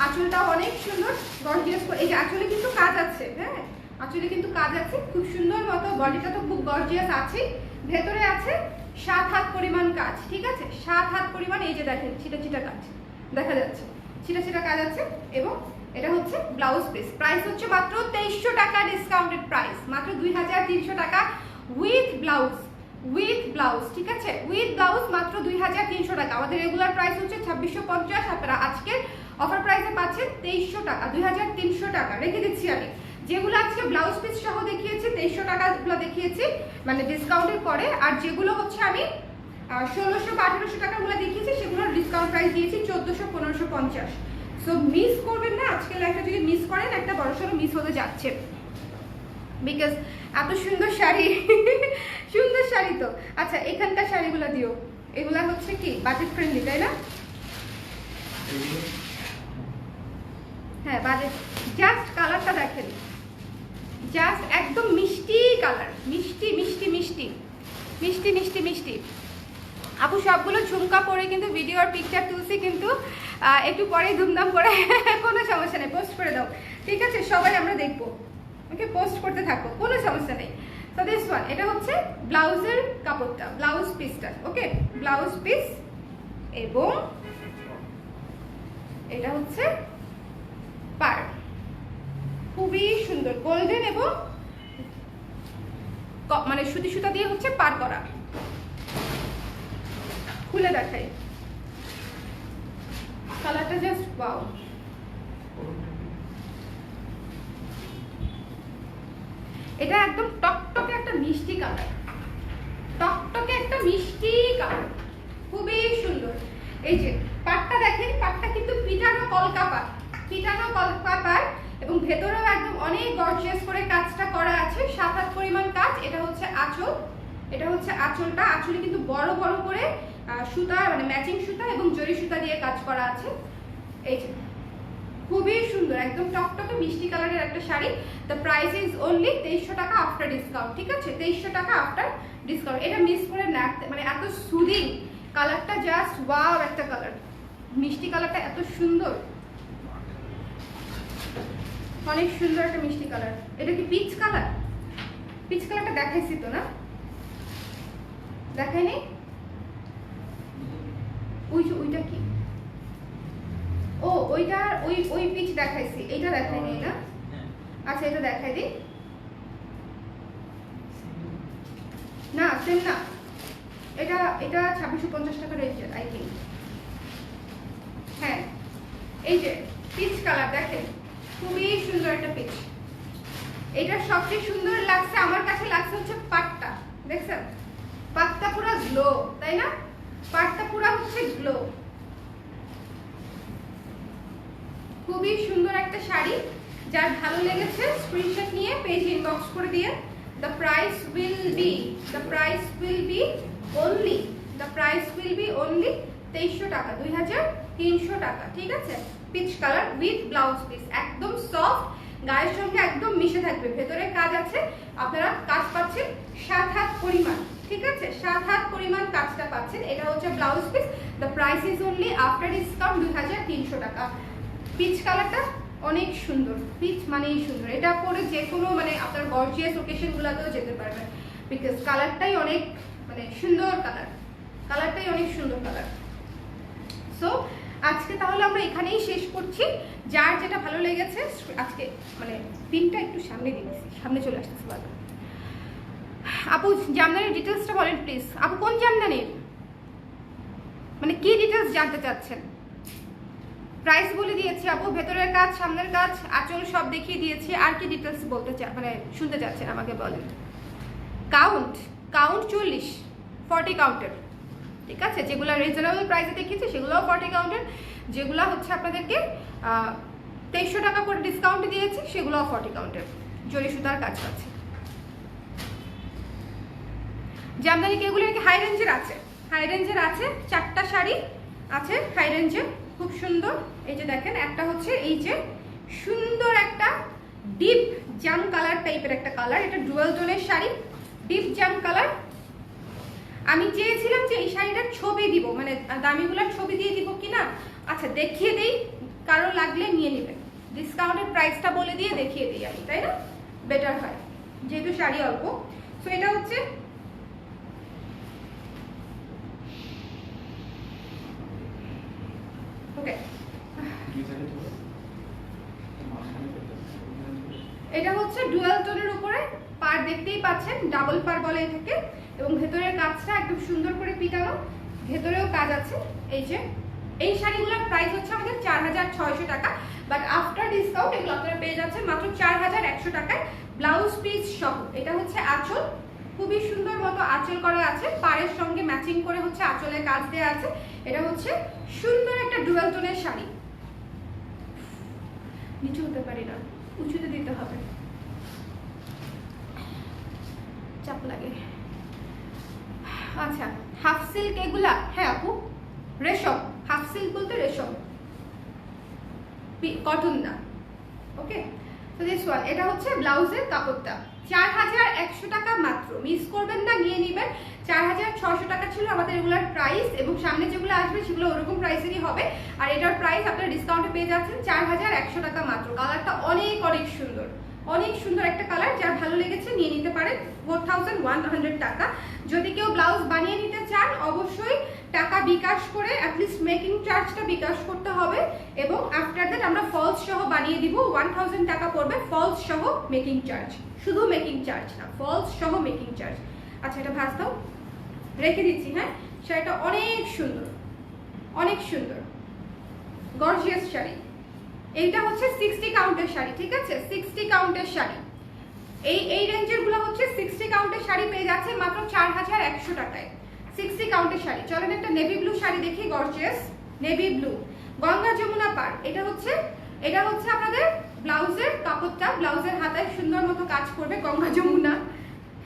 Speaker 1: আঁচলটাও অনেক সুন্দর গর্জিয়াস। এই যে আঁচলে কিন্তু কাজ আছে, হ্যাঁ আঁচলে কিন্তু কাজ আছে খুব সুন্দর মতো। বডিটা তো খুব গর্জিয়াস আছে, ভেতরে আছে 7 হাত পরিমাণ কাজ, ঠিক আছে 7 হাত পরিমাণ। এই যে দেখেন ছিটা ছিটা কাজ দেখা যাচ্ছে, ছিটা ছিটা কাজ আছে। এবং এটা হচ্ছে ব্লাউজ পিস, প্রাইস হচ্ছে মাত্র 2300 টাকা, ডিসকাউন্টেড প্রাইস মাত্র 2300 টাকা উইথ ব্লাউজ, উইথ ব্লাউজ, ঠিক আছে উইথ ব্লাউজ মাত্র 2300 টাকা। আমাদের রেগুলার প্রাইস হচ্ছে 2650, আপনারা আজকের অফার প্রাইসে পাচ্ছেন 2300 টাকা, 2300 টাকা রেখে দিচ্ছি আমি। যেগুলো আজকে ব্লাউজ পিস সহ দেখিয়েছি 2300 টাকাগুলো দেখিয়েছি মানে ডিসকাউন্টের পরে, আর যেগুলো হচ্ছে আমি 1600 বা 1800 টাকাগুলো দেখিয়েছি সেগুলোর ডিসকাউন্ট প্রাইস দিয়েছি 1400 1550। সো মিস করবেন না, আজকের লাইফটা যদি মিস করেন একটা বড়সড় মিস হতে যাচ্ছে, বিকজ এত সুন্দর শাড়ি সুন্দর শাড়ি তো। আচ্ছা এখানকার শাড়িগুলো দিও, এগুলা হচ্ছে কি বাজেট ফ্রেন্ডলি তাই না? হ্যাঁ বাজেট। জাস্ট কালারটা দেখেন, জাস্ট একদম মিষ্টি কালার, মিষ্টি মিষ্টি মিষ্টি মিষ্টি মিষ্টি মিষ্টি। আপু সবগুলো ঝুমকা পরে কিন্তু ভিডিও আর পিকচার তুলছি, কিন্তু একটু পরে ধুমধাম করে কোনো সমস্যা নেই, পোস্ট করে দাও, ঠিক আছে সবাই আমরা দেখবো, ওকে পোস্ট করতে থাকবো, কোনো সমস্যা নেই। তো দিস ওয়ান, এটা হচ্ছে ব্লাউজের কাপড়টা, ব্লাউজ পিসটা, ওকে ব্লাউজ পিস। এবং এটা হচ্ছে পার, খুবই সুন্দর গোল্ডেন এবং মানে সুতি সুতা দিয়ে হচ্ছে পার করা। খুলে দেখাই কালারটা, জাস্ট ওয়াও। এটা একদম টকটকে একটা মিষ্টি কালার, টকটকে একটা মিষ্টি কালার, খুবই সুন্দর। এই যে পাটটা দেখেন, পাটটা কিন্তু পিটানো কলকা পাট, পিটানো কলকা পাট, এবং ভেতরেও একদম অনেক গর্জিয়াস করে কাজটা করা আছে, 7 হাত পরিমাণ কাজ। এটা হচ্ছে আঁচল, এটা হচ্ছে আঁচলটা, আঁচলে কিন্তু বড় বড় করে সুতা মানে ম্যাচিং সুতা এবং জরি সুতা দিয়ে কাজ করা আছে। এই যে খুবই সুন্দর একদম টকটকে মিষ্টি কালারের একটা sari. The price is only 2300 টাকা আফটার ডিসকাউন্ট, ঠিক আছে 2300 টাকা আফটার ডিসকাউন্ট। এটা মিস করে না, মানে এত সুদিং কালারটা, জাস্ট ওয়াও একটা কালার, মিষ্টি কালারটা এত সুন্দর, অনেক সুন্দর একটা মিষ্টি কালার। এটা কি পিচ কালার? পিচ কালারটা দেখাইছি তো না? দেখাই নেই? ওইটা কি? ও ওইটার ওই পিচ দেখাইছি, এইটা দেখাই নেই না? আচ্ছা এটা দেখাই দিই। না সেম না, এটা 2650 টাকা রেঞ্জের আই থিঙ্ক। হ্যাঁ এই যে পিচ কালার দেখেন, খুবই সুন্দর একটা পিচ। এটা সবচেয়ে সুন্দর লাগছে আমার কাছে, লাগছে হচ্ছে পাটটা, দেখছেন পাটটা পুরো গ্লো, তাই না? পাটটা পুরো হচ্ছে গ্লো, খুবই সুন্দর একটা শাড়ি। যার ভালো লেগেছে স্ক্রিনশট নিয়ে পেজ ইনবক্স করে দিয়ে। The price will be only 2300 টাকা, 2300 টাকা, ঠিক আছে? Peach colour with blouse piece, একদম সফট, গায়ের সঙ্গে একদম মিশে থাকবে। ভেতরে কাজ আছে, আপনারা কাজ পাচ্ছেন 7 হাত পরিমাণ, ঠিক আছে? 7 হাত পরিমাণ কাজটা পাচ্ছেন। এটা হচ্ছে blouse piece. The price is only after discount 2300 টাকা। পিচ কালারটা অনেক সুন্দর, পিচ মানেই সুন্দর। এটা পরে যে কোনো মানে আপনার গর্জিয়াস ওকেশনগুলোতেও যেতে পারবেন, বিকজ কালারটাই অনেক মানে সুন্দর কালার, কালারটাই অনেক সুন্দর কালার। সো আজকে তাহলে আমরা এখানেই শেষ করছি। যার যেটা ভালো লেগেছে আজকে মানে পিনটা একটু সামনে দিয়েছি, সামনে চলে আসতেছে বাবা। আপু জামদানির ডিটেলসটা বলেন প্লিজ। আপু কোন জামদানির, মানে কি ডিটেলস জানতে চাচ্ছেন? প্রাইস বলে দিয়েছি আপু, ভেতরের কাজ, সামনের কাজ, আঁচল সব দেখিয়ে দিয়েছি। আর কি ডিটেলস বলতে মানে শুনতে চাচ্ছেন আমাকে বলেন। কাউন্ট 40 কাউন্টের, ঠিক আছে? যেগুলো রিজনেবল প্রাইসে দেখিয়েছি সেগুলোও 40 কাউন্টের, যেগুলো হচ্ছে আপনাদেরকে 2300 টাকা করে ডিসকাউন্ট দিয়েছি সেগুলোও 40 কাউন্টের জরি সুতার কাজ আছে। জামদানি এগুলো কি হাই রেঞ্জের আছে? হাই রেঞ্জের আছে, 4টা শাড়ি আছে হাই রেঞ্জের, খুব সুন্দর। এই যে দেখেন, একটা হচ্ছে এই যে সুন্দর একটা ডিপ জাম কালার টাইপের একটা কালার, এটা ডুয়াল টোনের শাড়ি, ডিপ জাম কালার। আমি চেয়েছিলাম যে এই শাড়িটার ছবি দিব, মানে দামিগুলোর ছবি দিয়ে দিব কিনা। আচ্ছা দেখিয়ে দেই, কারো লাগলে নিয়ে নেবেন, ডিসকাউন্টের প্রাইসটা বলে দিয়ে দেখিয়ে দিই আমি, তাই না? বেটার হয় যেহেতু শাড়ি অল্প। সো এটা হচ্ছে ওকে, এটা হচ্ছে ডুয়াল টোনের উপরে পার, দেখতেই পাচ্ছেন ডাবল পার বলে এটাকে, এবং ভেতরের কাজটা একদম সুন্দর করে পিটানো, ভেতরেও কাজ আছে। এই যে এই শাড়িগুলোর প্রাইস হচ্ছে আমাদের 4600 টাকা, বাট আফটার ডিসকাউন্ট এগুলো আপনারা পেয়ে যাচ্ছেন মাত্র 4100 টাকায় ব্লাউজ পিস সহ। এটা হচ্ছে আঁচল, খুবই সুন্দর মতো আঁচল করা আছে, পাড়ের সঙ্গে ম্যাচিং করে হচ্ছে আঁচলের কাজ দেওয়া আছে। এটা হচ্ছে সুন্দর একটা ডুয়াল টোনের শাড়ি, নিচু হতে পারি না, উঁচুতে দিতে হবে, চাপ লাগে। আচ্ছা হাফ সিল্ক এগুলা, হ্যাঁ আপু রেশম, হাফ সিল্ক বলতে রেশম, কটন না। ওকে, তো দিস ওয়ান, এটা হচ্ছে ব্লাউজের কাপড়টা, 4100 টাকা মাত্র, মিস করবেন না, নিয়ে নেবেন। 4600 টাকা ছিল আমাদের রেগুলার প্রাইস, এবং সামনে যেগুলো আসবে সেগুলো ওরকম প্রাইসেরই হবে। আর এটার প্রাইস আপনারা ডিসকাউন্টে পেয়ে যাচ্ছেন 4100 টাকা মাত্র। কালারটা অনেক অনেক সুন্দর, অনেক সুন্দর একটা কালার, যার ভালো লেগেছে নিয়ে নিতে পারেন। 4100 টাকা। যদি কেউ ব্লাউজ বানিয়ে নিতে চান অবশ্যই টাকা বিকাশ করে অ্যাটলিস্ট মেকিং চার্জটা বিকাশ করতে হবে, এবং আফটার দ্যাট আমরা ফলস সহ বানিয়ে দিব। 1000 টাকা পড়বে ফলস সহ মেকিং চার্জ, শুধু মেকিং চার্জ না, ফলস সহ মেকিং চার্জ। আচ্ছা এটা ভাজ দাও, রেখে দিচ্ছি। হ্যাঁ শাড়িটা অনেক সুন্দর, অনেক সুন্দর গর্জিয়াস শাড়ি। এইটা হচ্ছে 60 কাউন্টের শাড়ি, ঠিক আছে? 60 কাউন্টের শাড়ি, এই রেঞ্জের গুলো হচ্ছে 60 কাউন্টের শাড়ি পেয়ে যাচ্ছে মাত্র 4100 টাকায়। 60 কাউন্টের শাড়ি। চলেন একটা নেভি ব্লু শাড়ি দেখি, gorgeous navy blue, Ganga Jamuna পার। এটা হচ্ছে আপনাদের ব্লাউজের কাপড়টা, ব্লাউজের হাতায় সুন্দর মতো কাজ করবে গঙ্গা যমুনা।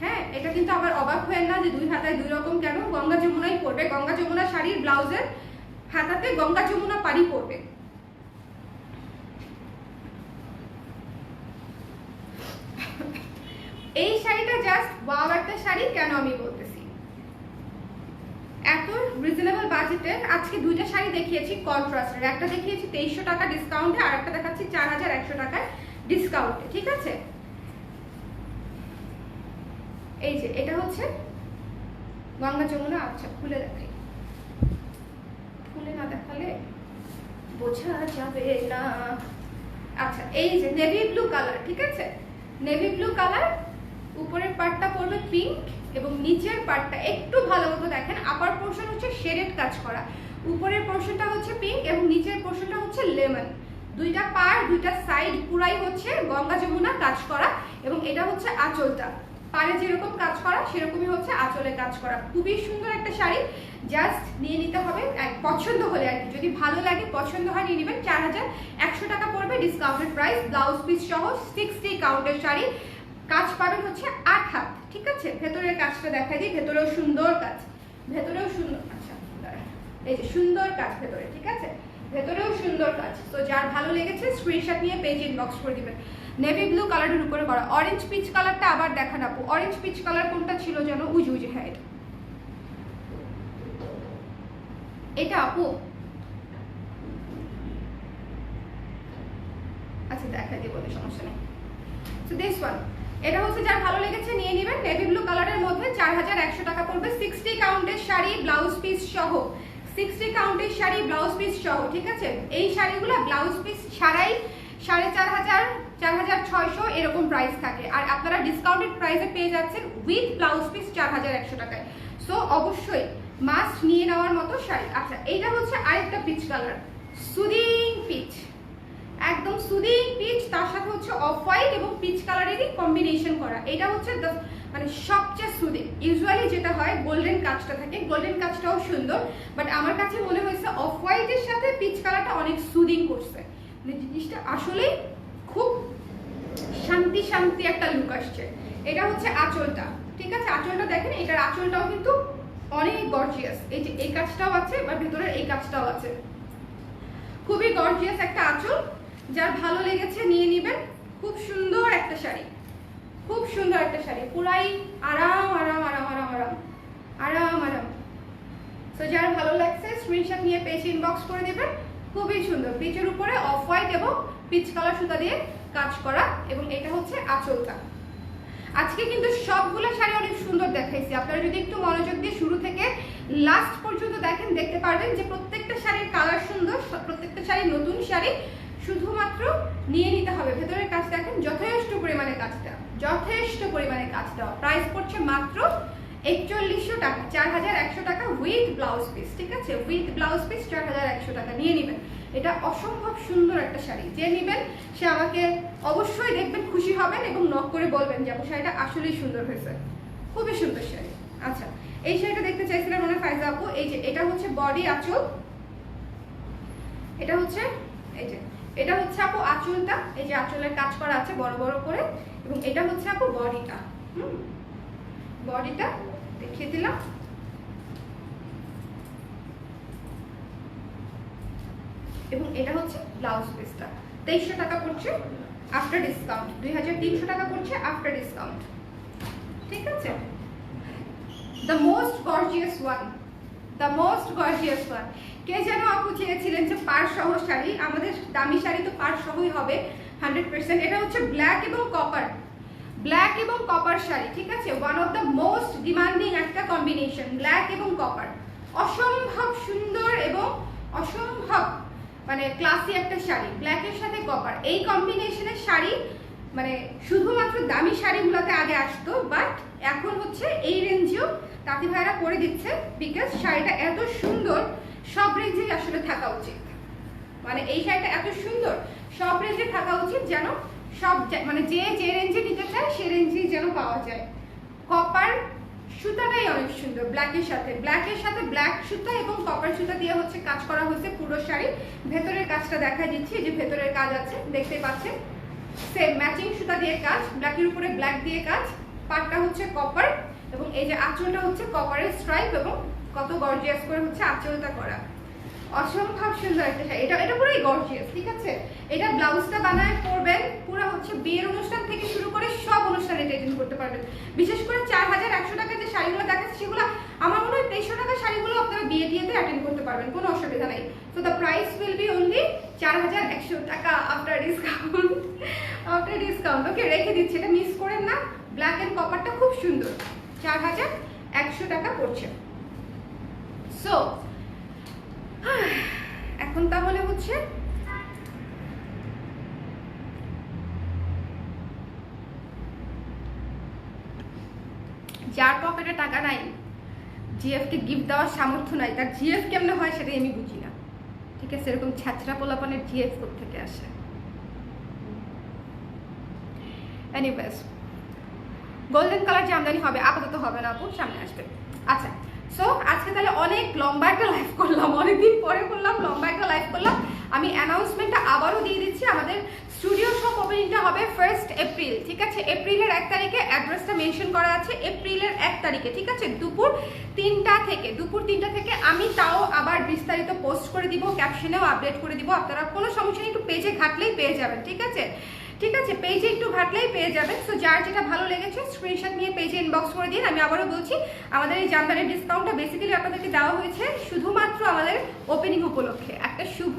Speaker 1: হ্যাঁ এটা কিন্তু আবার অবাক হয়ে না যে দুই হাতায় দুই রকম কেন, গঙ্গা যমুনাই পড়বে। গঙ্গা যমুনা শাড়ির ব্লাউজের হাতাতে গঙ্গা যমুনা পাড়ি পড়বে। এই শাড়িটা জাস্ট ওয়াও একটা শাড়ি। কেন আমি বলতেছি, এত রিজনেবল বাজেটে আজকে দুইটা শাড়ি দেখিয়েছি কন্ট্রাস্টের, একটা দেখিয়েছি 2300 টাকা ডিসকাউন্টে, আর একটা দেখাচ্ছি 4100 টাকায় ডিসকাউন্টে, ঠিক আছে? এই যে এটা হচ্ছে গঙ্গা যমুনা। আচ্ছা খুলে দেখাই, খুলে না দেখালে বোঝা যাবে না। আচ্ছা এই যে নেভি ব্লু কালার, ঠিক আছে, নেভি ব্লু কালার, উপরের পার্টটা পড়বে পিঙ্ক এবং নিচের পার্টটা একটু ভালো মতো দেখেন, আপার পোর্শন হচ্ছে শেডেড কাজ করা, উপরের পোর্শনটা হচ্ছে পিঙ্ক এবং নিচের পোর্শনটা হচ্ছে লেমন। দুইটা পার দুইটা সাইড পুরাই হচ্ছে গঙ্গা যমুনা কাজ করা এবং এটা হচ্ছে আঁচলটা, পারে যেরকম কাজ করা সেরকমই হচ্ছে আঁচলে কাজ করা। খুবই সুন্দর একটা শাড়ি, জাস্ট নিয়ে নিতে হবে পছন্দ হলে আর কি, যদি ভালো লাগে পছন্দ হয় নিয়ে নেবেন। 4100 টাকা পড়বে ডিসকাউন্টেড প্রাইস, ব্লাউজ পিস সহ 60 কাউন্টের শাড়ি। কাজ পাবেন হচ্ছে 8 হাত, ঠিক আছে। ভেতরের কাজটা দেখাই দিই, ভেতরেও সুন্দর কাজ, ভেতরেও সুন্দর, আচ্ছা এই যে সুন্দর কাজ ভেতরে, ঠিক আছে, ভেতরেও সুন্দর কাজ। তো যার ভালো লেগেছে স্ক্রিনশট নিয়ে পেজ ইনবক্স করে দিবেন। নেভি ব্লু কালারের উপরে করা, অরেঞ্জ পিচ কালারটা আবার দেখান আপু, অরেঞ্জ পিচ কালার কোনটা ছিল যেন, উজ উজ, হ্যাঁ এটা আপু, আচ্ছা দেখা দিব, সমস্যা নেই। সো দিস ওয়ান, এটা হচ্ছে যার ভালো লেগেছে নিয়ে নেবেন। নেভি ব্লু কালারের মধ্যে 4100 টাকা পড়বে, 60 কাউন্টের শাড়ি ব্লাউজ পিস সহ, 60 কাউন্টের শাড়ি ব্লাউজ পিস সহ, ঠিক আছে। এই শাড়িগুলো ব্লাউজ পিস ছাড়াই 4500 4600 এরকম প্রাইস থাকে, আর আপনারা ডিসকাউন্টেড প্রাইসে পেয়ে যাচ্ছেন উইথ ব্লাউজ পিস 4100 টাকায়। সো অবশ্যই মাস্ট নিয়ে নেওয়ার মতো শাড়ি। আচ্ছা এইটা হচ্ছে আরেকটা পিচ কালার, সুদিং পিচ, একদম সুদিং পিচ, তার সাথে হচ্ছে অফ হোয়াইট এবং পিচ কালারেরই কম্বিনেশন করা। এটা হচ্ছে মানে সবচেয়ে সুদিং। ইউজুয়ালি যেটা হয় গোল্ডেন কাজটা থাকে, গোল্ডেন কাজটাও সুন্দর, বাট আমার কাছে মনে হয়েছে অফ হোয়াইটের সাথে পিচ কালারটা অনেক সুদিং করছে, জিনিসটা আসলেই খুব শান্তি শান্তি একটা লুক আসছে। এটা হচ্ছে আঁচলটা, ঠিক আছে, আঁচলটা দেখেন, এটার আঁচলটাও কিন্তু অনেক গর্জিয়াস, এই যে এই কাজটাও আছে বা ভেতরের এই কাজটাও আছে, খুবই গর্জিয়াস একটা আঁচল। যার ভালো লেগেছে নিয়ে নেবেন, খুব সুন্দর একটা শাড়ি, খুব সুন্দর একটা শাড়ি, পুরাই আরাম আরাম আরাম আরাম আরাম আরাম আরাম। তো যার ভালো লাগছে স্ক্রিনশট নিয়ে পেজ ইনবক্স করে দেবেন। খুবই সুন্দর, পিচের উপরে অফ হোয়াইট এবং পিচ কালার সুতা দিয়ে কাজ করা, এবং এটা হচ্ছে আঁচলটা। আজকে কিন্তু সবগুলো শাড়ি অনেক সুন্দর দেখাইছি, আপনারা যদি একটু মনোযোগ দিয়ে শুরু থেকে লাস্ট পর্যন্ত দেখেন দেখতে পারবেন যে প্রত্যেকটা শাড়ির কালার সুন্দর, প্রত্যেকটা শাড়ি নতুন শাড়ি, শুধুমাত্র নিয়ে নিতে হবে। ভেতরের কাজ দেখেন যথেষ্ট পরিমাণে কাজটা, যথেষ্ট পরিমাণে কাজটা। প্রাইস পড়ছে মাত্র 4100 টাকা, 4100 টাকা উইথ ব্লাউজ পিস, ঠিক আছে, উইথ ব্লাউজ পিস 4100 টাকা নিয়ে নেবেন। এটা অসম্ভব সুন্দর একটা শাড়ি, যে নেবেন সে আমাকে অবশ্যই দেখবেন, খুশি হবেন এবং নক করে বলবেন যে আপু শাড়িটা আসলেই সুন্দর হয়েছে, খুবই সুন্দর শাড়ি। আচ্ছা এই শাড়িটা দেখতে চাইছিলেন মনে ফাইজা আপু, এই যে এটা হচ্ছে বডি আঁচল, এটা হচ্ছে এই যে এটা হচ্ছে আপু আঁচলটা, এই যে আঁচলের কাজ করা আছে বড় বড় করে, এবং এটা হচ্ছে আপু বডিটা, বডিটা দেখিয়ে দিলাম। এবং এটা হচ্ছে ব্লাউজ পিসটা, 2300 টাকা পড়ছে আফটার ডিসকাউন্ট, 2300 টাকা পড়ছে আফটার ডিসকাউন্ট, ঠিক আছে। The most gorgeous one, the most gorgeous one. কে যেন আপু চেয়েছিলেন যে পাড় সহ শাড়ি, আমাদের দামি শাড়ি তো পাড় সহই হবে 100%। এটা হচ্ছে ব্ল্যাক এবং কপার, ব্ল্যাক এবং কপার শাড়ি, ঠিক আছে, one of the most demanding একটা কম্বিনেশন, ব্ল্যাক এবং কপার, অসম্ভব সুন্দর এবং অসম্ভব মানে ক্লাসি একটা শাড়ি, ব্ল্যাকের সাথে কপার, এই কম্বিনেশনের শাড়ি মানে শুধুমাত্র দামি শাড়িগুলোতে আগে আসতো, বাট এখন হচ্ছে এই রেঞ্জেও তাঁতি ভাইরা করে দিচ্ছে, বিকজ শাড়িটা এত সুন্দর, সব রেঞ্জেই আসলে থাকা উচিত, মানে এই শাড়িটা এত সুন্দর সব রেঞ্জে থাকা উচিত, যেন সব মানে যে যে রেঞ্জে নিতে চায় সে রেঞ্জেই যেন পাওয়া যায়। কপার সুতাটাই অনেক সুন্দর, ব্ল্যাকের সাথে ব্ল্যাক সুতা এবং কপার সুতা দিয়ে হচ্ছে কাজ করা হয়েছে পুরো শাড়ি। ভেতরের কাজটা দেখা দিচ্ছি, যে ভেতরের কাজ আছে দেখতে পাচ্ছেন, সেম ম্যাচিং সুতা দিয়ে কাজ, ব্ল্যাকের উপরে ব্ল্যাক দিয়ে কাজ, পাটটা হচ্ছে কপার, এবং এই যে আঁচলটা হচ্ছে কপারের স্ট্রাইপ, এবং কত গর্জিয়াস করে হচ্ছে আঁচলটা করা, অসম্ভব সুন্দর একটা শাড়ি। এটা পুরোই গর্জিয়াস, ঠিক আছে। এটা ব্লাউজটা বানায় পরবেন, পুরো হচ্ছে বিয়ের অনুষ্ঠান থেকে শুরু করে সব অনুষ্ঠানে অ্যাটেন্ড করতে পারবেন। বিশেষ করে 4100 টাকার যে শাড়িগুলো দেখাচ্ছে সেগুলো আমার মনে হয় 2300 টাকার শাড়িগুলো আপনারা বিয়ে টিয়েতে অ্যাটেন্ড করতে পারবেন, কোনো অসুবিধা নেই। তো the price will be only 4100 টাকা আফটার ডিসকাউন্ট, আফটার ডিসকাউন্ট। ওকে রেখে দিচ্ছি, এটা মিস করেন না। ব্ল্যাক এন্ড কপারটা খুব সুন্দর, 4100 100 টাকা পড়ছে। সো এখন তাহলে হচ্ছে যার পকেটে টাকা নাই, জিএফ কে গিফট দেওয়ার সামর্থ্য নাই, তার জিএফ কেমনে হয় সেটাই আমি বুঝি না। ঠিক আছে, এরকম ছাত্রা পোলাপানের জিএফ থেকে আসে। এনিওয়েজ, গোল্ডেন কালার জামদানি হবে, আপাতত হবে না আপু, সামনে আসবে। আচ্ছা, সো আজকে তাহলে অনেক লম্বা একটা লাইভ করলাম, অনেকদিন পরে করলাম, লম্বা একটা লাইভ করলাম। আমি অ্যানাউন্সমেন্টটা আবারও দিয়ে দিচ্ছি, আমাদের স্টুডিও শপ ওপেনিংটা হবে 1 এপ্রিল। ঠিক আছে, এপ্রিলের 1 তারিখে, অ্যাড্রেসটা মেনশন করা আছে এপ্রিলের 1 তারিখে। ঠিক আছে, দুপুর 3টা থেকে। আমি তাও আবার বিস্তারিত পোস্ট করে দিব, ক্যাপশনেও আপডেট করে দিব, আপনারা কোনো সমস্যা নেই, একটু পেজে ঘাটলেই পেয়ে যাবেন। ঠিক আছে, পেজে একটু ঘাটলেই পেয়ে যাবেন। সো যার যেটা ভালো লেগেছে স্ক্রিনশট নিয়ে পেজে ইনবক্স করে দিন। আমি আবারও বলছি, আমাদের এই জামদানির ডিসকাউন্টটা বেসিক্যালি আপনাদেরকে দেওয়া হয়েছে শুধুমাত্র আমাদের ওপেনিং উপলক্ষে। একটা শুভ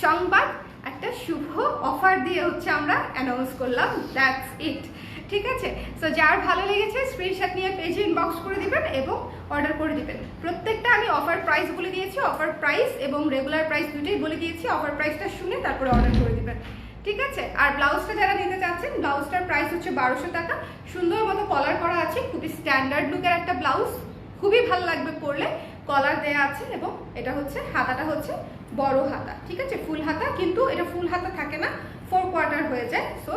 Speaker 1: সংবাদ, একটা শুভ অফার দিয়ে হচ্ছে আমরা অ্যানাউন্স করলাম, দ্যাটস ইট। ঠিক আছে, সো যার ভালো লেগেছে স্ক্রিনশট নিয়ে পেজে ইনবক্স করে দিবেন এবং অর্ডার করে দিবেন। প্রত্যেকটা আমি অফার প্রাইস বলে দিয়েছি, অফার প্রাইস এবং রেগুলার প্রাইস দুটোই বলে দিয়েছি। অফার প্রাইসটা শুনে তারপরে অর্ডার করে দিবেন। ঠিক আছে, আর ব্লাউজটা যারা নিতে চাচ্ছেন, ব্লাউজটার প্রাইস হচ্ছে 1200 টাকা। সুন্দর মতো কলার করা আছে, খুবই স্ট্যান্ডার্ড লুকের একটা ব্লাউজ, খুবই ভালো লাগবে পরলে। কলার দেয়া আছে এবং এটা হচ্ছে হাতাটা হচ্ছে বড় হাতা। ঠিক আছে, ফুল হাতা, কিন্তু এটা ফুল হাতা থাকে না, 4 কোয়ার্টার হয়ে যায়। সো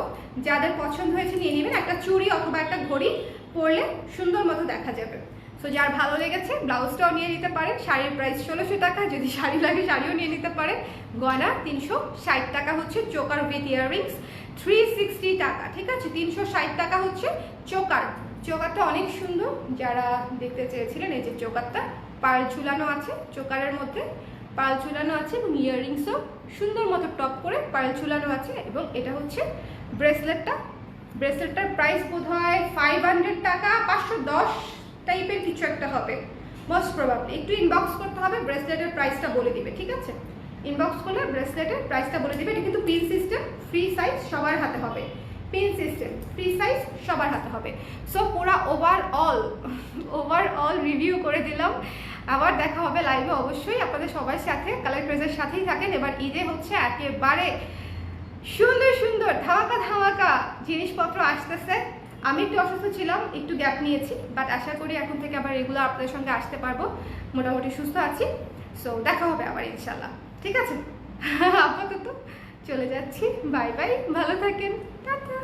Speaker 1: যাদের পছন্দ হয়েছে নিয়ে নেবেন, একটা চুড়ি অথবা একটা ঘড়ি পরলে সুন্দর মতো দেখা যাবে। সো যার ভালো লেগেছে ব্লাউজটাও নিয়ে নিতে পারেন। শাড়ির প্রাইস 1600 টাকা, যদি শাড়ি লাগে শাড়িও নিয়ে নিতে পারেন। গয়না 360 টাকা হচ্ছে, চোকার উইথ ইয়াররিংস 360 টাকা। ঠিক আছে, 360 টাকা হচ্ছে চোকারটা অনেক সুন্দর, যারা দেখতে চেয়েছিলেন। এই যে চোকারটা পার্ল ঝুলানো আছে, চোকারের মধ্যে পার্ল ঝুলানো আছে এবং ইয়াররিংসও সুন্দর মতো টপ করে পার্ল ঝুলানো আছে। এবং এটা হচ্ছে ব্রেসলেটটার প্রাইস বোধ হয় 500 টাকা, 510 টাইপের কিছু একটা হবে মোস্ট প্রবাবলি। একটু ইনবক্স করতে হবে, ব্রেসলেটের প্রাইসটা বলে দিবে। ঠিক আছে, ইনবক্স করলে ব্রেসলেটের প্রাইসটা বলে দিবে। এটা কিন্তু পিন সিস্টেম, ফ্রি সাইজ সবার হাতে হবে। পিন সিস্টেম, ফ্রি সাইজ সবার হাতে হবে। সো পুরো ওভারঅল রিভিউ করে দিলাম। আবার দেখা হবে লাইভে অবশ্যই আপনাদের সবার সাথে। কালার ক্রেজের সাথেই থাকেন। এবার ঈদে হচ্ছে একেবারে সুন্দর ধামাকা জিনিসপত্র আসতেছে। আমি একটু অসুস্থ ছিলাম, একটু গ্যাপ নিয়েছি, বাট আশা করি এখন থেকে আবার রেগুলার আপনাদের সঙ্গে আসতে পারবো, মোটামুটি সুস্থ আছি। সো দেখা হবে আবার ইনশাল্লাহ। ঠিক আছে, আপাতত চলে যাচ্ছি, বাই বাই, ভালো থাকেন, টাটা।